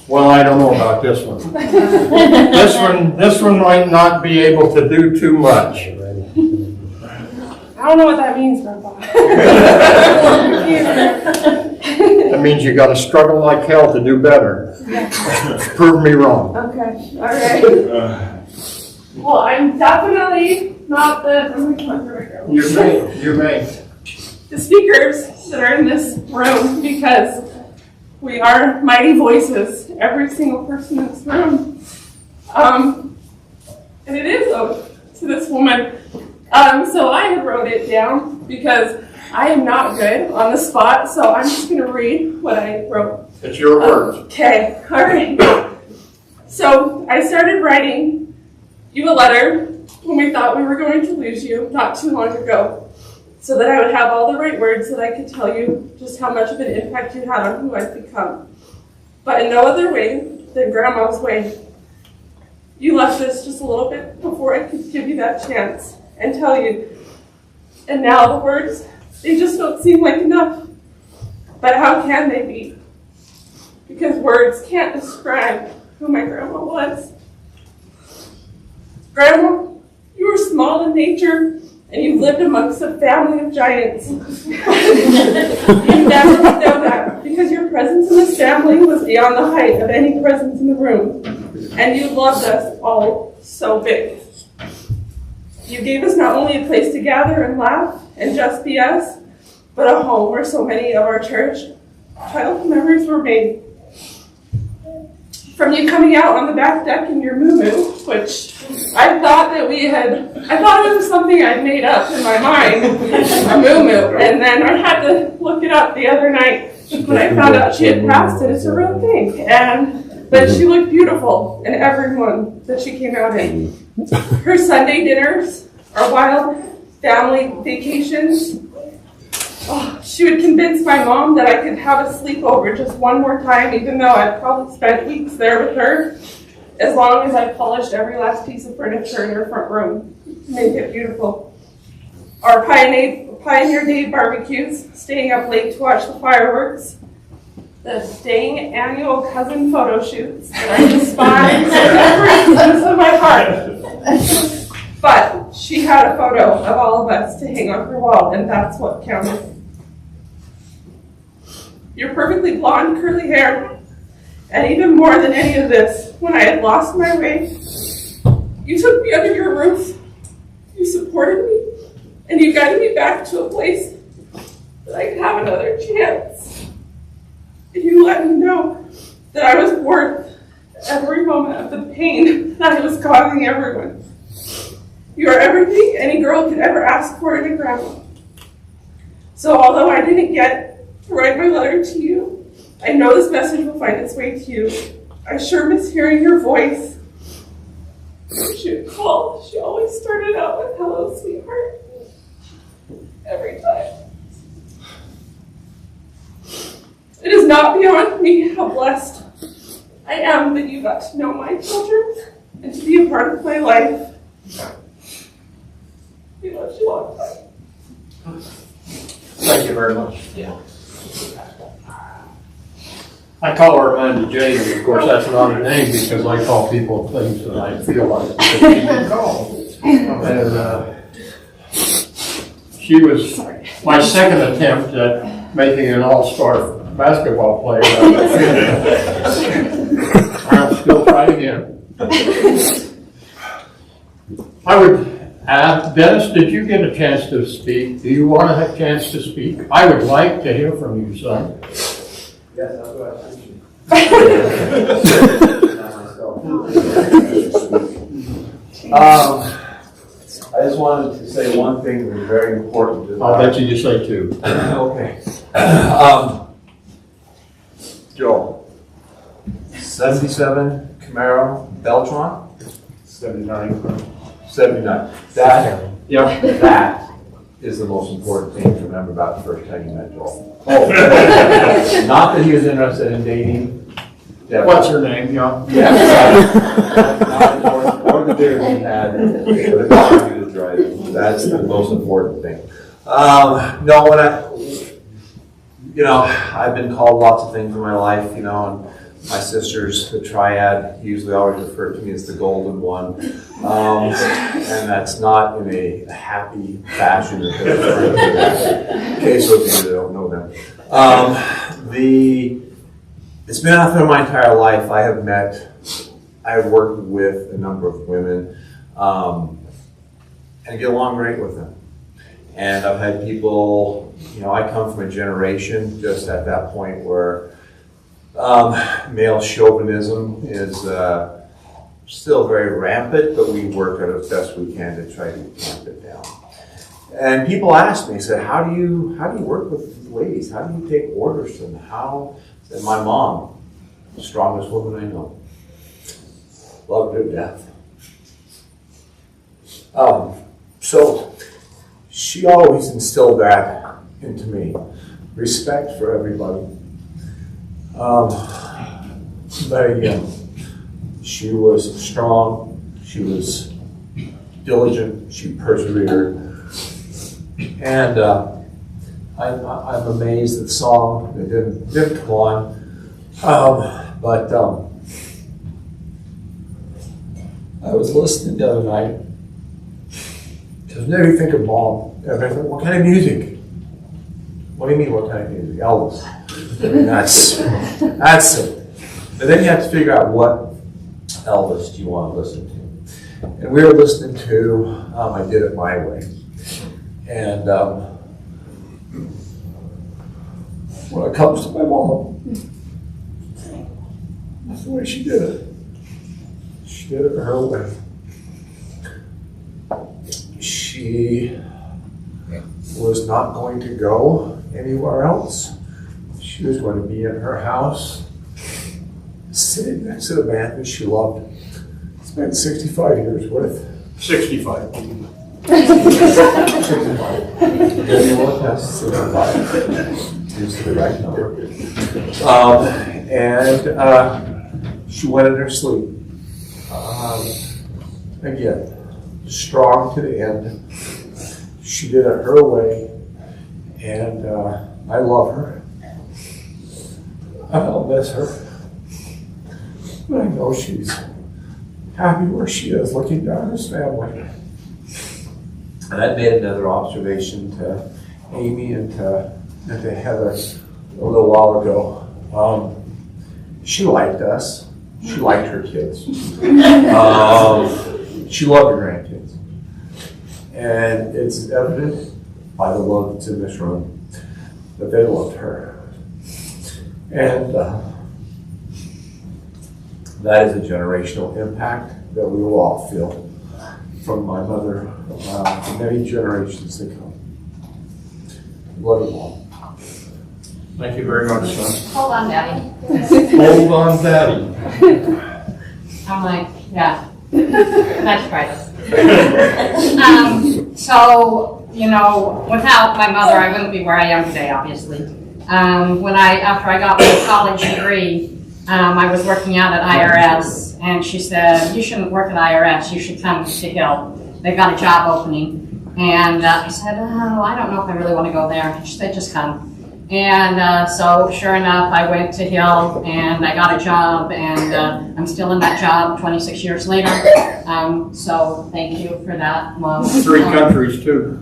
Well, I don't know about this one. This one might not be able to do too much. I don't know what that means, Grandpa. That means you gotta struggle like hell to do better. Prove me wrong. Okay, all right. Well, I'm definitely not You may. the speakers that are in this room, because we are mighty voices, every single person in this room. And it is owed to this woman. So I had wrote it down because I am not good on the spot, so I'm just going to read what I wrote. It's your words. Okay, all right. So I started writing you a letter when we thought we were going to lose you not too long ago, so that I would have all the right words that I could tell you just how much of an impact you had on who I've become. But in no other way than Grandma's way. You left us just a little bit before I could give you that chance and tell you. And now the words, they just don't seem like enough. But how can they be? Because words can't describe who my grandma was. Grandma, you were small in nature, and you lived amongst a family of giants. You never would know that, because your presence in this family was beyond the height of any presence in the room. And you loved us all so big. You gave us not only a place to gather and laugh and just be us, but a home where so many of our cherished childhood memories were made. From you coming out on the back deck in your moo-moo, which I thought it was something I'd made up in my mind, a moo-moo, and then I had to look it up the other night when I found out she had passed it. It's a real thing, but she looked beautiful in every one that she came out in. Her Sunday dinners, our wild family vacations. Oh, she would convince my mom that I could have a sleepover just one more time, even though I'd probably spent weeks there with her, as long as I polished every last piece of furniture in her front room to make it beautiful. Our Pioneer Day barbecues, staying up late to watch the fireworks, the dang annual cousin photo shoots that I despise with every sense of my heart. But she had a photo of all of us to hang on her wall, and that's what counted. Your perfectly blonde, curly hair, and even more than any of this, when I had lost my way, you took me under your roof, you supported me, and you guided me back to a place that I could have another chance. And you let me know that I was worth every moment of the pain that I was causing everyone. You are everything any girl could ever ask for in a grandma. So although I didn't get to write my letter to you, I know this message will find its way to you. I sure miss hearing your voice. When she would call, she always started out with, "Hello, sweetheart." Every time. It is not beyond me how blessed I am that you got to know my children and to be a part of my life. We love you all the time. Thank you very much. Yeah. I call her Amanda J, and of course that's not a name because I call people things that I feel like they should call. And she was my second attempt at making an all-star basketball player. I'll still try again. I would ask, Dennis, did you get a chance to speak? Do you want to have a chance to speak? I would like to hear from you, son. Yes, that's what I appreciate. I just wanted to say one thing that was very important. I'll bet you say two. Okay. Joel, 77 Camaro, Beltron? 79. 79. That is the most important thing to remember about the first time you met Joel. Oh, not that he was interested in dating. What's her name, yeah? Or the beer he had, or the car he was driving. That's the most important thing. No, I've been called lots of things in my life, and my sisters, the triad, usually always refer to me as the golden one. And that's not in a happy fashion. In case those of you that don't know them. It's been out there my entire life. I've worked with a number of women, and I get along great with them. And I've had people, I come from a generation just at that point where male chauvinism is still very rampant, but we work at as best we can to try to tamp it down. And people ask me, said, how do you work with ladies? How do you take orders from them? And my mom, the strongest woman I know, loved her to death. So she always instilled that into me, respect for everybody. But again, she was strong, she was diligent, she persevered, and I'm amazed at the song that didn't come on, but I was listening the other night, because whenever you think of Mom, everybody thinks, what kind of music? What do you mean, what kind of music? Elvis. I mean, that's it. But then you have to figure out what Elvis do you want to listen to. And we were listening to I Did It My Way. And when it comes to my mom, that's the way she did it. She did it her way. She was not going to go anywhere else. She was going to be in her house, sitting next to the man that she loved. Spent 65 years with. 65. 65. That's 65. Is the right number. And she went in her sleep. Again, strong to the end. She did it her way, and I love her. I don't miss her, but I know she's happy where she is, looking down at his family. And I made another observation to Amy and to Heather a little while ago. She liked us. She liked her kids. She loved her grandkids. And it's evident by the love that's in this room that they loved her. And that is a generational impact that we will all feel from my mother for many generations to come. Love you all. Thank you very much, son. Hold on, Daddy. Hold on, Daddy. I'm like, yeah, let's try this. So, without my mother, I wouldn't be where I am today, obviously. After I got my college degree, I was working out at IRS, and she said, you shouldn't work at IRS, you should come to Hill. They've got a job opening. And I said, oh, I don't know if I really want to go there. She said, just come. And so sure enough, I went to Hill and I got a job, and I'm still in that job 26 years later. So thank you for that, Mom. 3 countries too.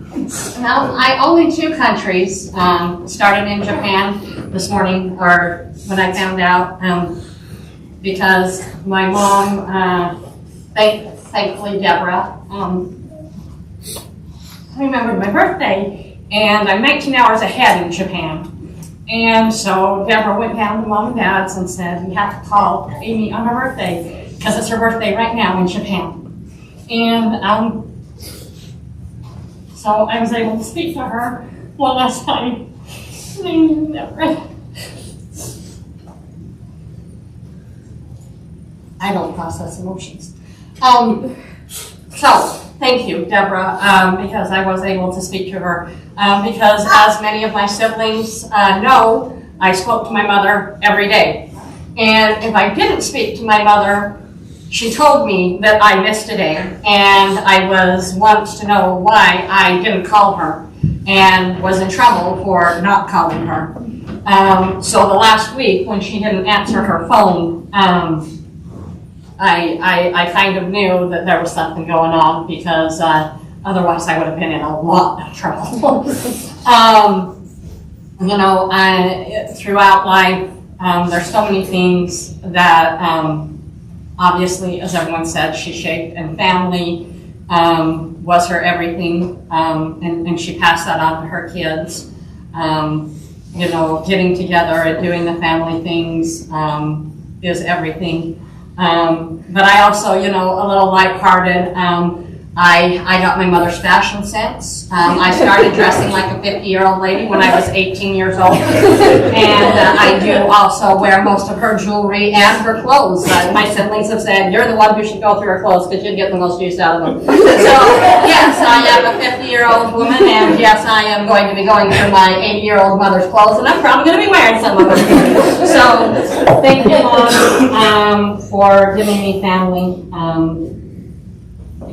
No, only 2 countries. Started in Japan this morning, or when I found out, because my mom, thankfully Deborah, remembered my birthday, and I'm 19 hours ahead in Japan. And so Deborah went down to Mom and Dad's and said, we have to call Amy on her birthday, because it's her birthday right now in Japan. And so I was able to speak to her one last time. I I don't process emotions. So, thank you, Deborah, because I was able to speak to her. Because as many of my siblings know, I spoke to my mother every day. And if I didn't speak to my mother, she told me that I missed a day, and I wants to know why I didn't call her and was in trouble for not calling her. So the last week when she didn't answer her phone, I kind of knew that there was something going on, because otherwise I would have been in a lot of trouble. Throughout life, there's so many things that obviously, as everyone said, she shaped, and family was her everything, and she passed that on to her kids. Getting together and doing the family things is everything. But I also, a little lighthearted, I got my mother's fashion sense. I started dressing like a 50-year-old lady when I was 18 years old. And I do also wear most of her jewelry and her clothes. My siblings have said, you're the one who should go through her clothes because you'd get the most use out of them. So, yes, I am a 50-year-old woman, and yes, I am going to be going through my 80-year-old mother's clothes, and I'm probably going to be wearing some of them. So, thank you, Mom, for giving me family.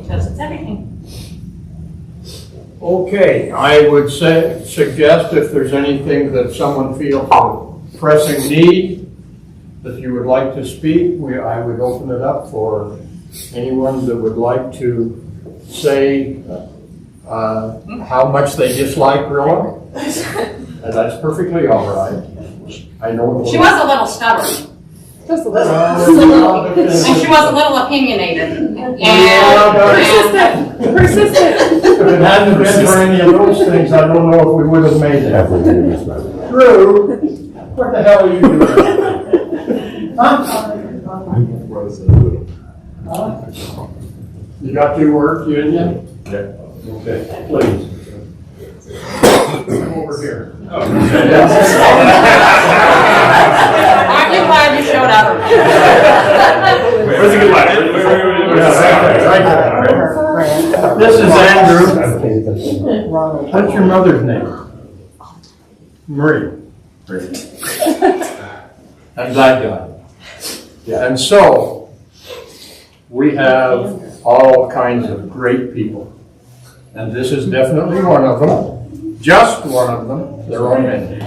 Because it's everything. Okay, I would suggest if there's anything that someone feels a pressing need, that you would like to speak, I would open it up for anyone that would like to say how much they dislike Rilla. And that's perfectly all right. I know she was a little stubborn. Just a little. And she was a little opinionated. Persistent. If it hadn't been for any of those things, I don't know if we would have made it. Drew, what the hell are you doing? Huh? You got your work, you and you? Yeah. Okay, please. Come over here. Aren't you glad you showed up? Where's the good light? Right there. This is Andrew. What's your mother's name? Marie. I'm glad you got it. Yeah. And so, we have all kinds of great people. And this is definitely one of them. Just one of them. There are many.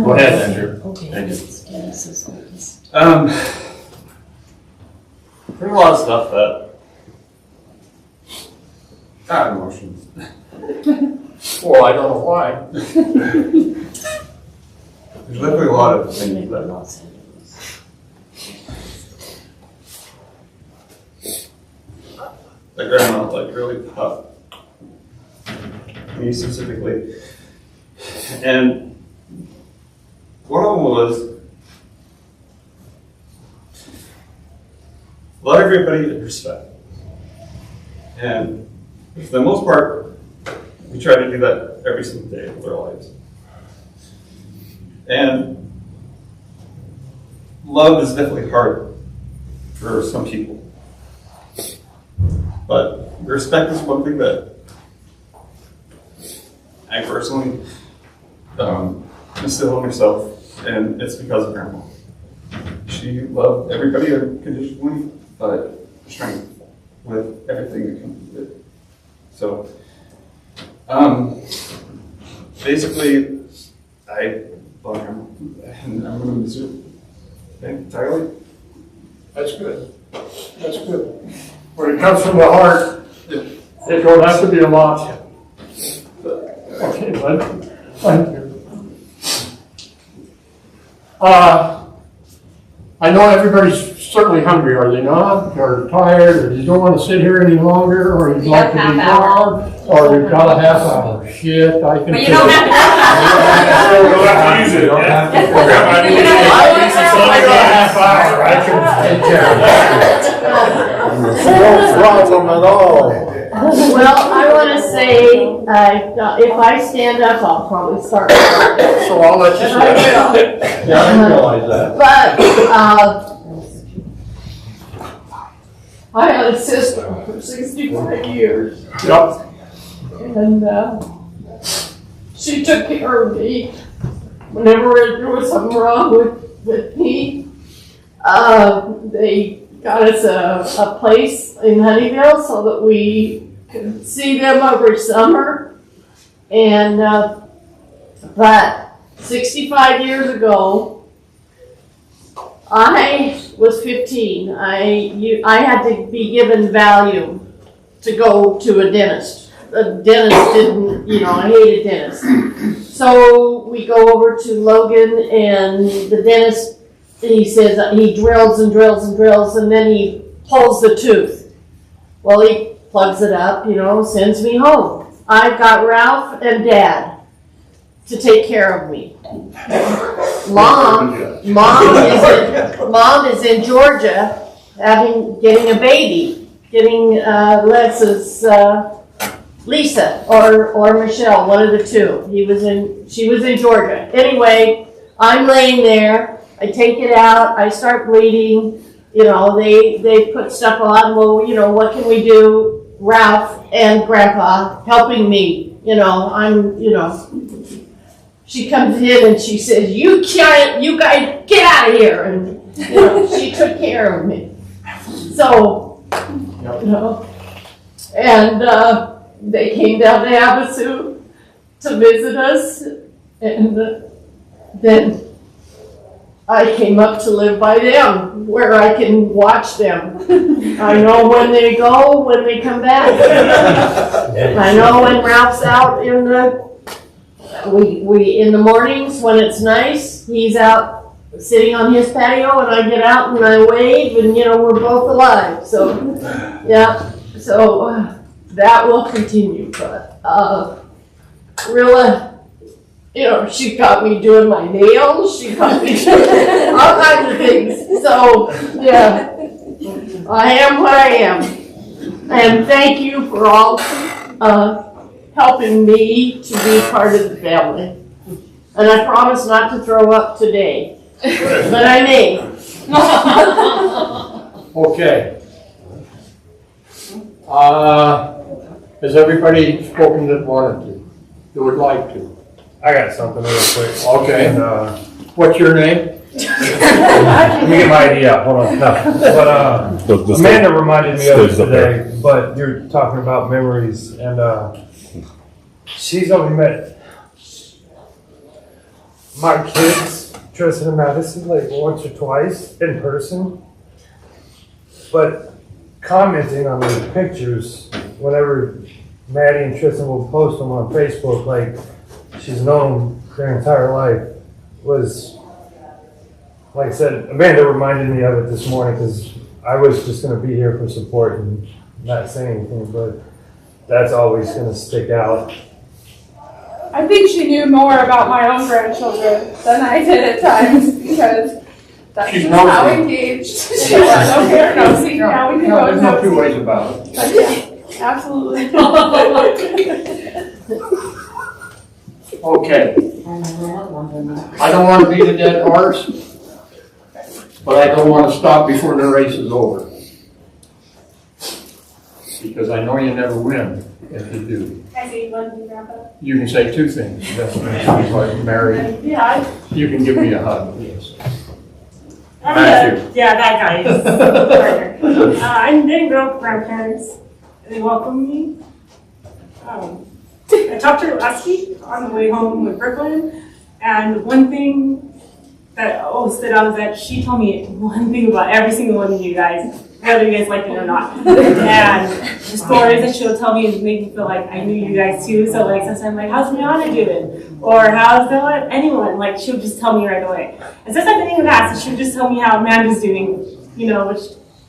Go ahead, Andrew. Thank you. There's a lot of stuff that got emotions. Well, I don't know why. There's definitely a lot of things that grandma like really tough. Me specifically. And one of them was love everybody and respect. And for the most part, we try to do that every single day of our lives. And love is definitely hard for some people. But respect is one thing that I personally instill in myself, and it's because of Grandma. She loved everybody unconditionally, but strength with everything that comes with it. So, basically, I love Grandma, and I'm going to miss her entirely. That's good. That's good. When it comes from the heart, it don't have to be a lot. Okay, bud. Thank you. I know everybody's certainly hungry, are they not? Or tired, or you don't want to sit here any longer, or you'd like to be gone, or you've got a half hour. Shit, I can. But you don't have to. You don't have to use it. I got a half hour. I can take care of it. No problem at all. Well, I want to say, if I stand up, I'll probably start. So I'll let you And I sit. Yeah, I realize that. But, I had a sister for 65 years. Yep. And she took care of me whenever there was something wrong with me. They got us a place in Honeyville so that we could see them over summer. And but 65 years ago, I was 15. I had to be given Valium to go to a dentist. The dentist didn't, I hated dentists. So we go over to Logan, and the dentist, he says he drills and drills and drills, and then he pulls the tooth. Well, he plugs it up, sends me home. I've got Ralph and Dad to take care of me. Mom is in Georgia getting a baby, getting Lisa or Michelle, one of the two. She was in Georgia. Anyway, I'm laying there. I take it out. I start bleeding. They put stuff on. Well, what can we do? Ralph and Grandpa helping me. She comes in and she says, you guys get out of here. And, she took care of me. So, and they came down to Havasu to visit us. And then I came up to live by them, where I can watch them. I know when they go, when they come back. I know when Ralph's out in in the mornings when it's nice, he's out sitting on his patio, and I get out and I wave, and we're both alive. So, yeah, so that will continue. But Rilla, she got me doing my nails. She got me doing all kinds of things. So, yeah, I am what I am. And thank you for all helping me to be part of the family. And I promise not to throw up today, but I may. Okay. Has everybody spoken that wanted to, that would like to? I got something real quick. Okay. And, what's your name? let me get my idea. Hold on. No. But Amanda reminded me of it today. But you're talking about memories, and she's only met my kids, Tristan and Madison, like once or twice in person. But commenting on their pictures, whenever Maddie and Tristan will post them on Facebook, like she's known their entire life, was, like I said, Amanda reminded me of it this morning because I was just going to be here for support and not say anything, but that's always going to stick out. I think she knew more about my own grandchildren than I did at times because that's She's just how nosy. engaged she was. Okay, or nosy. Now we can go There's no two ways about it. But yeah, absolutely. Okay. I don't want to beat a dead horse, but I don't want to stop before the race is over. Because I know you never win if you do. I say one thing, Grandpa. You can say two things. That's like Mary. Yeah. You can give me a hug, please. That guy is Gardner. I didn't grow up with grandparents. They welcomed me. I talked to her last week on the way home with Brooklyn, and one thing that always stood out is that she told me one thing about every single one of you guys, whether you guys like it or not. And the stories that she'll tell me make me feel like I knew you guys too. So like sometimes I'm like, how's Rihanna doing? Or how's anyone? Like she'll just tell me right away. And sometimes I didn't even ask, she'll just tell me how Amanda's doing,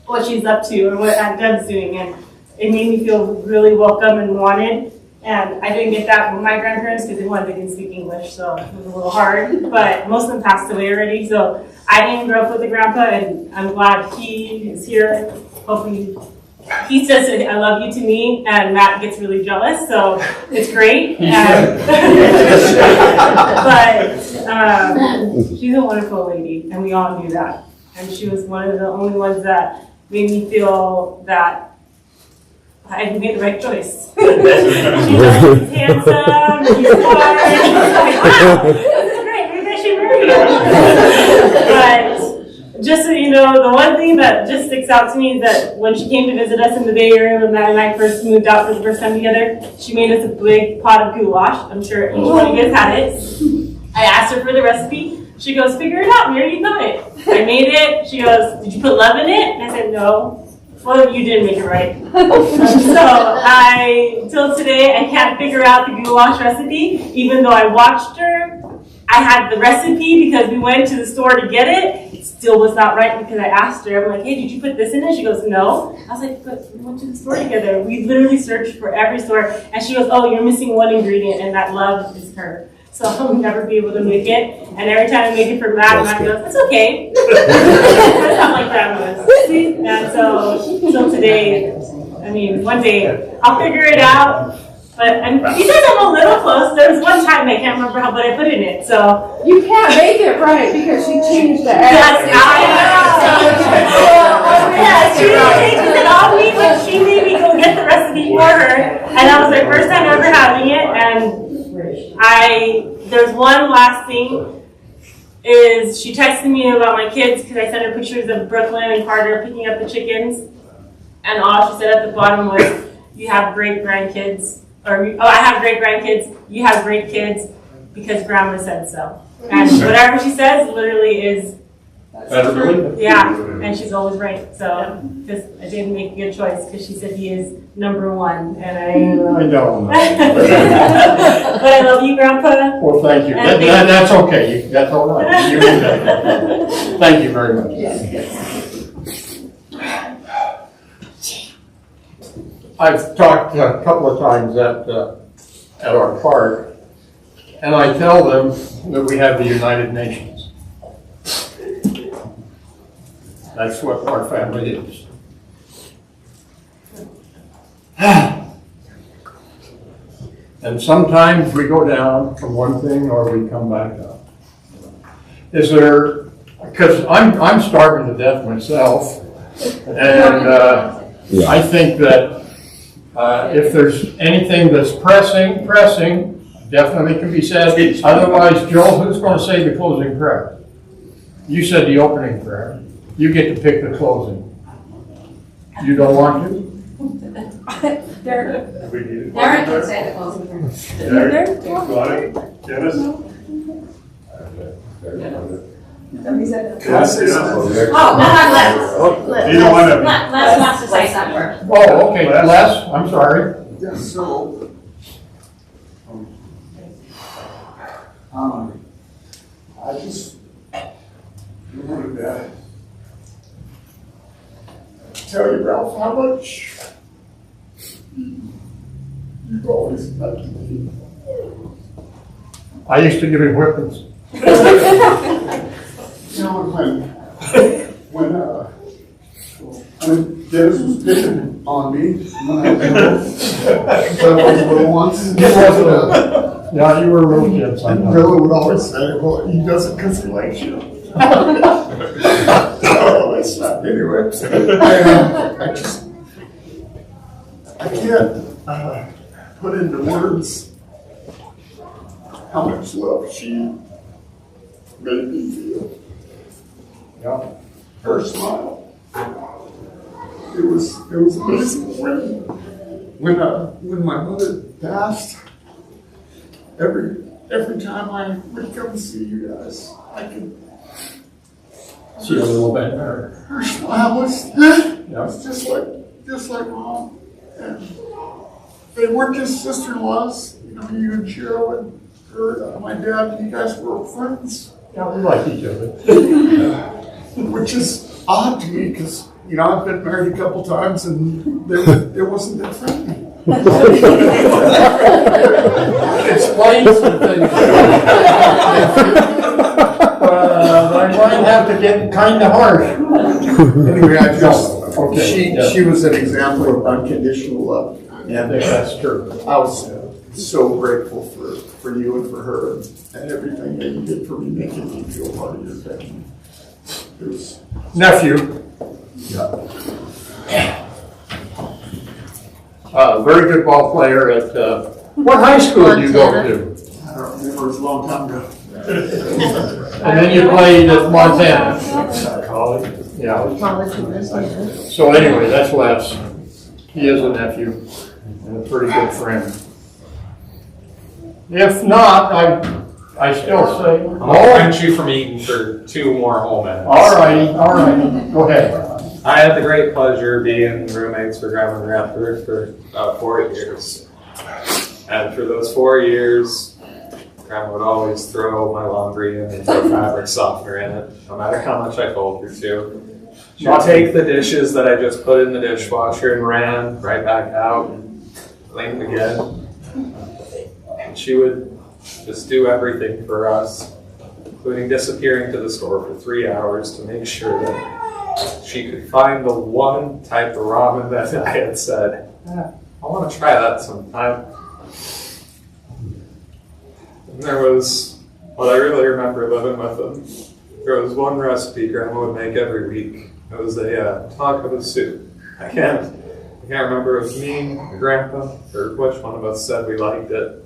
what she's up to or what Aunt Deb's doing. And it made me feel really welcome and wanted. And I didn't get that from my grandparents because they didn't speak English, so it was a little hard. But most of them passed away already, so I didn't grow up with a grandpa, and I'm glad he is here. Hopefully, he says "I love you" to me, and Matt gets really jealous, so it's great. But she's a wonderful lady, and we all knew that. And she was one of the only ones that made me feel that I made the right choice. He's handsome, he's smart. Wow, this is great. Maybe I should marry him. But just so you know, the one thing that just sticks out to me is that when she came to visit us in the Bay Area when Matt and I first moved out for the first time together, she made us a big pot of goulash. I'm sure each one of you guys had it. I asked her for the recipe. She goes, figure it out, Mary, you got it. I made it. She goes, did you put love in it? And I said, no. Well, you did make it right. So till today, I can't figure out the goulash recipe, even though I watched her. I had the recipe because we went to the store to get it. It still was not right because I asked her. I'm like, hey, did you put this in it? She goes, no. I was like, but we went to the store together. We literally searched for every store. And she goes, oh, you're missing one ingredient, and that love is her. So I'll never be able to make it. And every time I make it for Matt, Matt goes, it's okay. That's not like grandma's. And so till today, I mean, one day I'll figure it out. But he says I'm a little close. There was one time I can't remember what I put in it. So You can't make it right because she changed the yes, she changed it on me, but she made me go get the recipe for her. And that was my first time ever having it. And there's one last thing, is she texted me about my kids because I sent her pictures of Brooklyn and Carter picking up the chickens, and all she said at the bottom was, you have great grandkids, or, I have great grandkids, you have great kids, because grandma said so. And whatever she says literally is, yeah, and she's always right. So, because I didn't make a good choice, because she said he is number one, and I don't know. But I love you, Grandpa. Well, thank you. That's okay. That's all right. You do that. Thank you very much. I've talked a couple of times at our park, and I tell them that we have the United Nations. That's what our family is. And sometimes we go down from one thing or we come back up. Is there, because I'm starving to death myself, and I think that if there's anything that's pressing, definitely can be said. Otherwise, Joel, who's going to say the closing prayer? You said the opening prayer. You get to pick the closing. You don't want to? Derek can say the closing prayer. Derek, got it? Dennis? Oh, Les. Either one of them. Les wants to say something first. Oh, okay, Les, I'm sorry. Yeah, so, I just wanted to tell you, Ralph, how much you've always meant to me. I used to give him whippings. You know, when Dennis was picking on me when I was little once. Yeah, you were a little kid sometimes. Rilla would always say, well, he does it because he likes you. Oh, that's not anyway. I can't put into words how much love she made me feel. Yeah. Her smile. It was amazing when my mother passed. Every time I would come see you guys, I could see a little bit. Her smile was just like Mom. And they weren't just sister-in-laws. You know, you and Cheryl and my dad. You guys were friends. Yeah, we like each other. Which is odd to me because, you know, I've been married a couple times and it wasn't that friendly. Explain some things. I might have to get kind of harsh. Anyway, she was an example of unconditional love. Yeah, I think that's true. I was so grateful for you and for her and everything that you did for me, making me feel part of your family. It was nephew. Yeah. very good ball player at, what high school did you go to? I don't remember, it was a long time ago. And then you played at Montana. College. Yeah. College of Montana. So anyway, that's Les. He is a nephew and a pretty good friend. If not, I still say, I'm gonna prevent you from eating for 2 more whole minutes. all righty, go ahead. I had the great pleasure of being roommates for Grandma and Grandpa for about 4 years. And for those 4 years, Grandma would always throw my laundry in and throw fabric softener in it, no matter how much I told her to. She would take the dishes that I just put in the dishwasher and ran right back out and cleaned again. And she would just do everything for us, including disappearing to the store for 3 hours to make sure that she could find the one type of ramen that I had said, I want to try that sometime. And there was, what I really remember living with them, there was one recipe Grandma would make every week. It was a taco soup. I can't remember if it was me or Grandpa or which one of us said we liked it.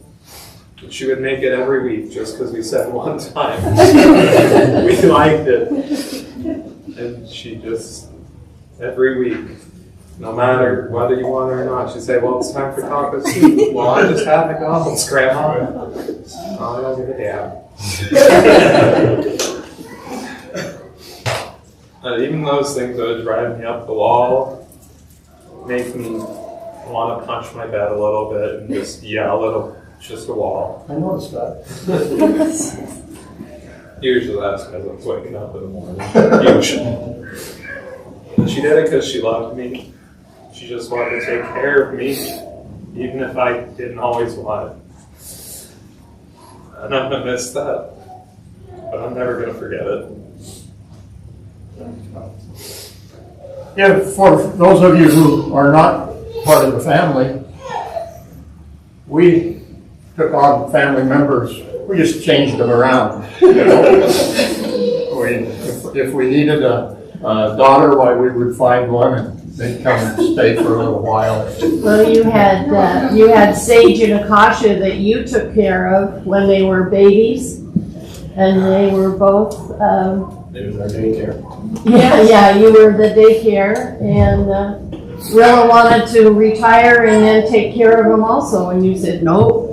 But she would make it every week just because we said one time we liked it. And she just, every week, no matter whether you want it or not, she'd say, well, it's time for taco soup. Well, I just had McDonald's, Grandma. Oh, I don't give a damn. Even those things that would drive me up the wall make me want to punch my bed a little bit and just yell at just a wall. I noticed that. Usually that's because I was waking up in the morning. Usually. And she did it because she loved me. She just wanted to take care of me, even if I didn't always want it. And I'm going to miss that. But I'm never going to forget it. Yeah, for those of you who are not part of the family, we took on family members. We just changed them around. You know? If we needed a daughter, why we would find one and they'd come and stay for a little while. Well, you had Sage and Akasha that you took care of when they were babies, and they were both. It was our daycare. Yeah, you were the daycare, and Rilla wanted to retire and then take care of them also, and you said no.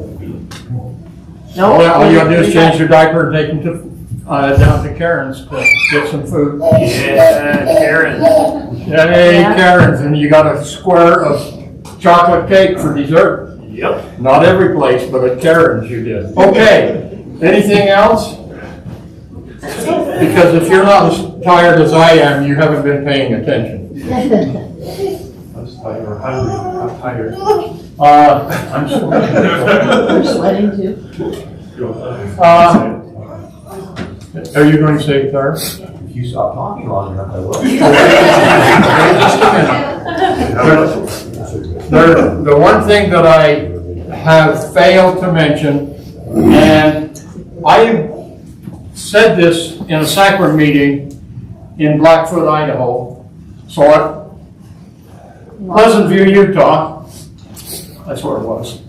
No. All you gotta do is change your diaper and take them to down to Karen's to get some food. Yeah, Karen. Hey, Karen's, and you got a square of chocolate cake for dessert. Yep. Not every place, but at Karen's you did. Okay, anything else? Because if you're not as tired as I am, you haven't been paying attention. I just thought you were hungry. I'm tired. I'm sweating. You're sweating too. Are you going to say third? If you stop talking long enough, I will. The one thing that I have failed to mention, and I said this in a sacrament meeting in Blackfoot, Idaho, Pleasant View, Utah, that's where it was.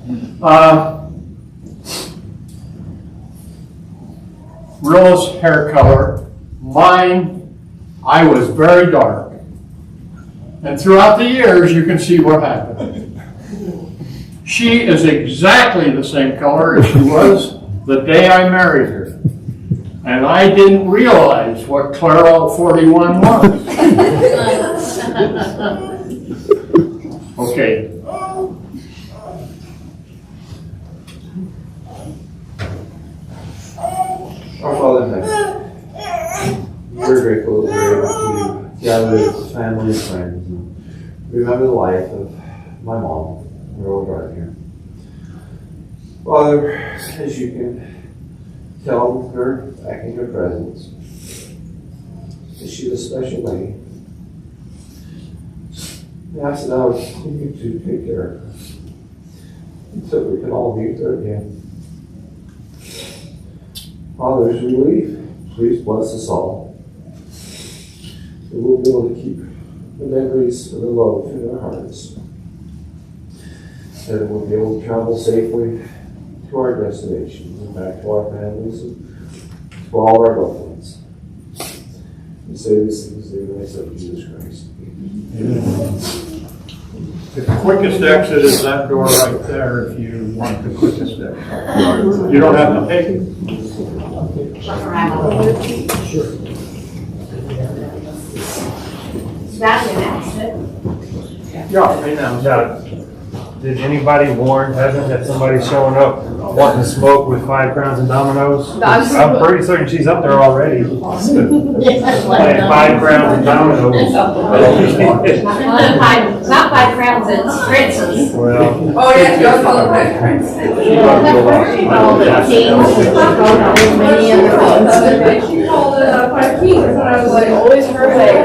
Rilla's hair color, mine, I was very dark. And throughout the years, you can see what happened. She is exactly the same color as she was the day I married her. And I didn't realize what Clairol 41 was. Okay. Our Father in heaven, we're grateful that we're able to gather with family and friends and remember the life of my mom, Rilla Gardner. Father, as you can tell her back in your presence, that she's a special lady. We ask that I would continue to take care of her until we can all meet her again. Father, as we leave, please bless us all. That we'll be able to keep the memories of the love in our hearts. and we'll be able to travel safely to our destinations and back to our families and to all our loved ones. We say these things in the name of Jesus Christ. The quickest exit is that door right there if you want the quickest exit. You don't have to take it. That's an accident. Yeah, I know. Now, did anybody warn Heaven that somebody's showing up wanting to smoke with 5 crowns and dominoes? I'm pretty certain she's up there already. Playing 5 crowns and dominoes. Not 5 crowns and princes. Well. Oh, yeah, you're calling 5 princes. She called it kings, she called it many other things. She called it 5 kings, and I was like, always her way.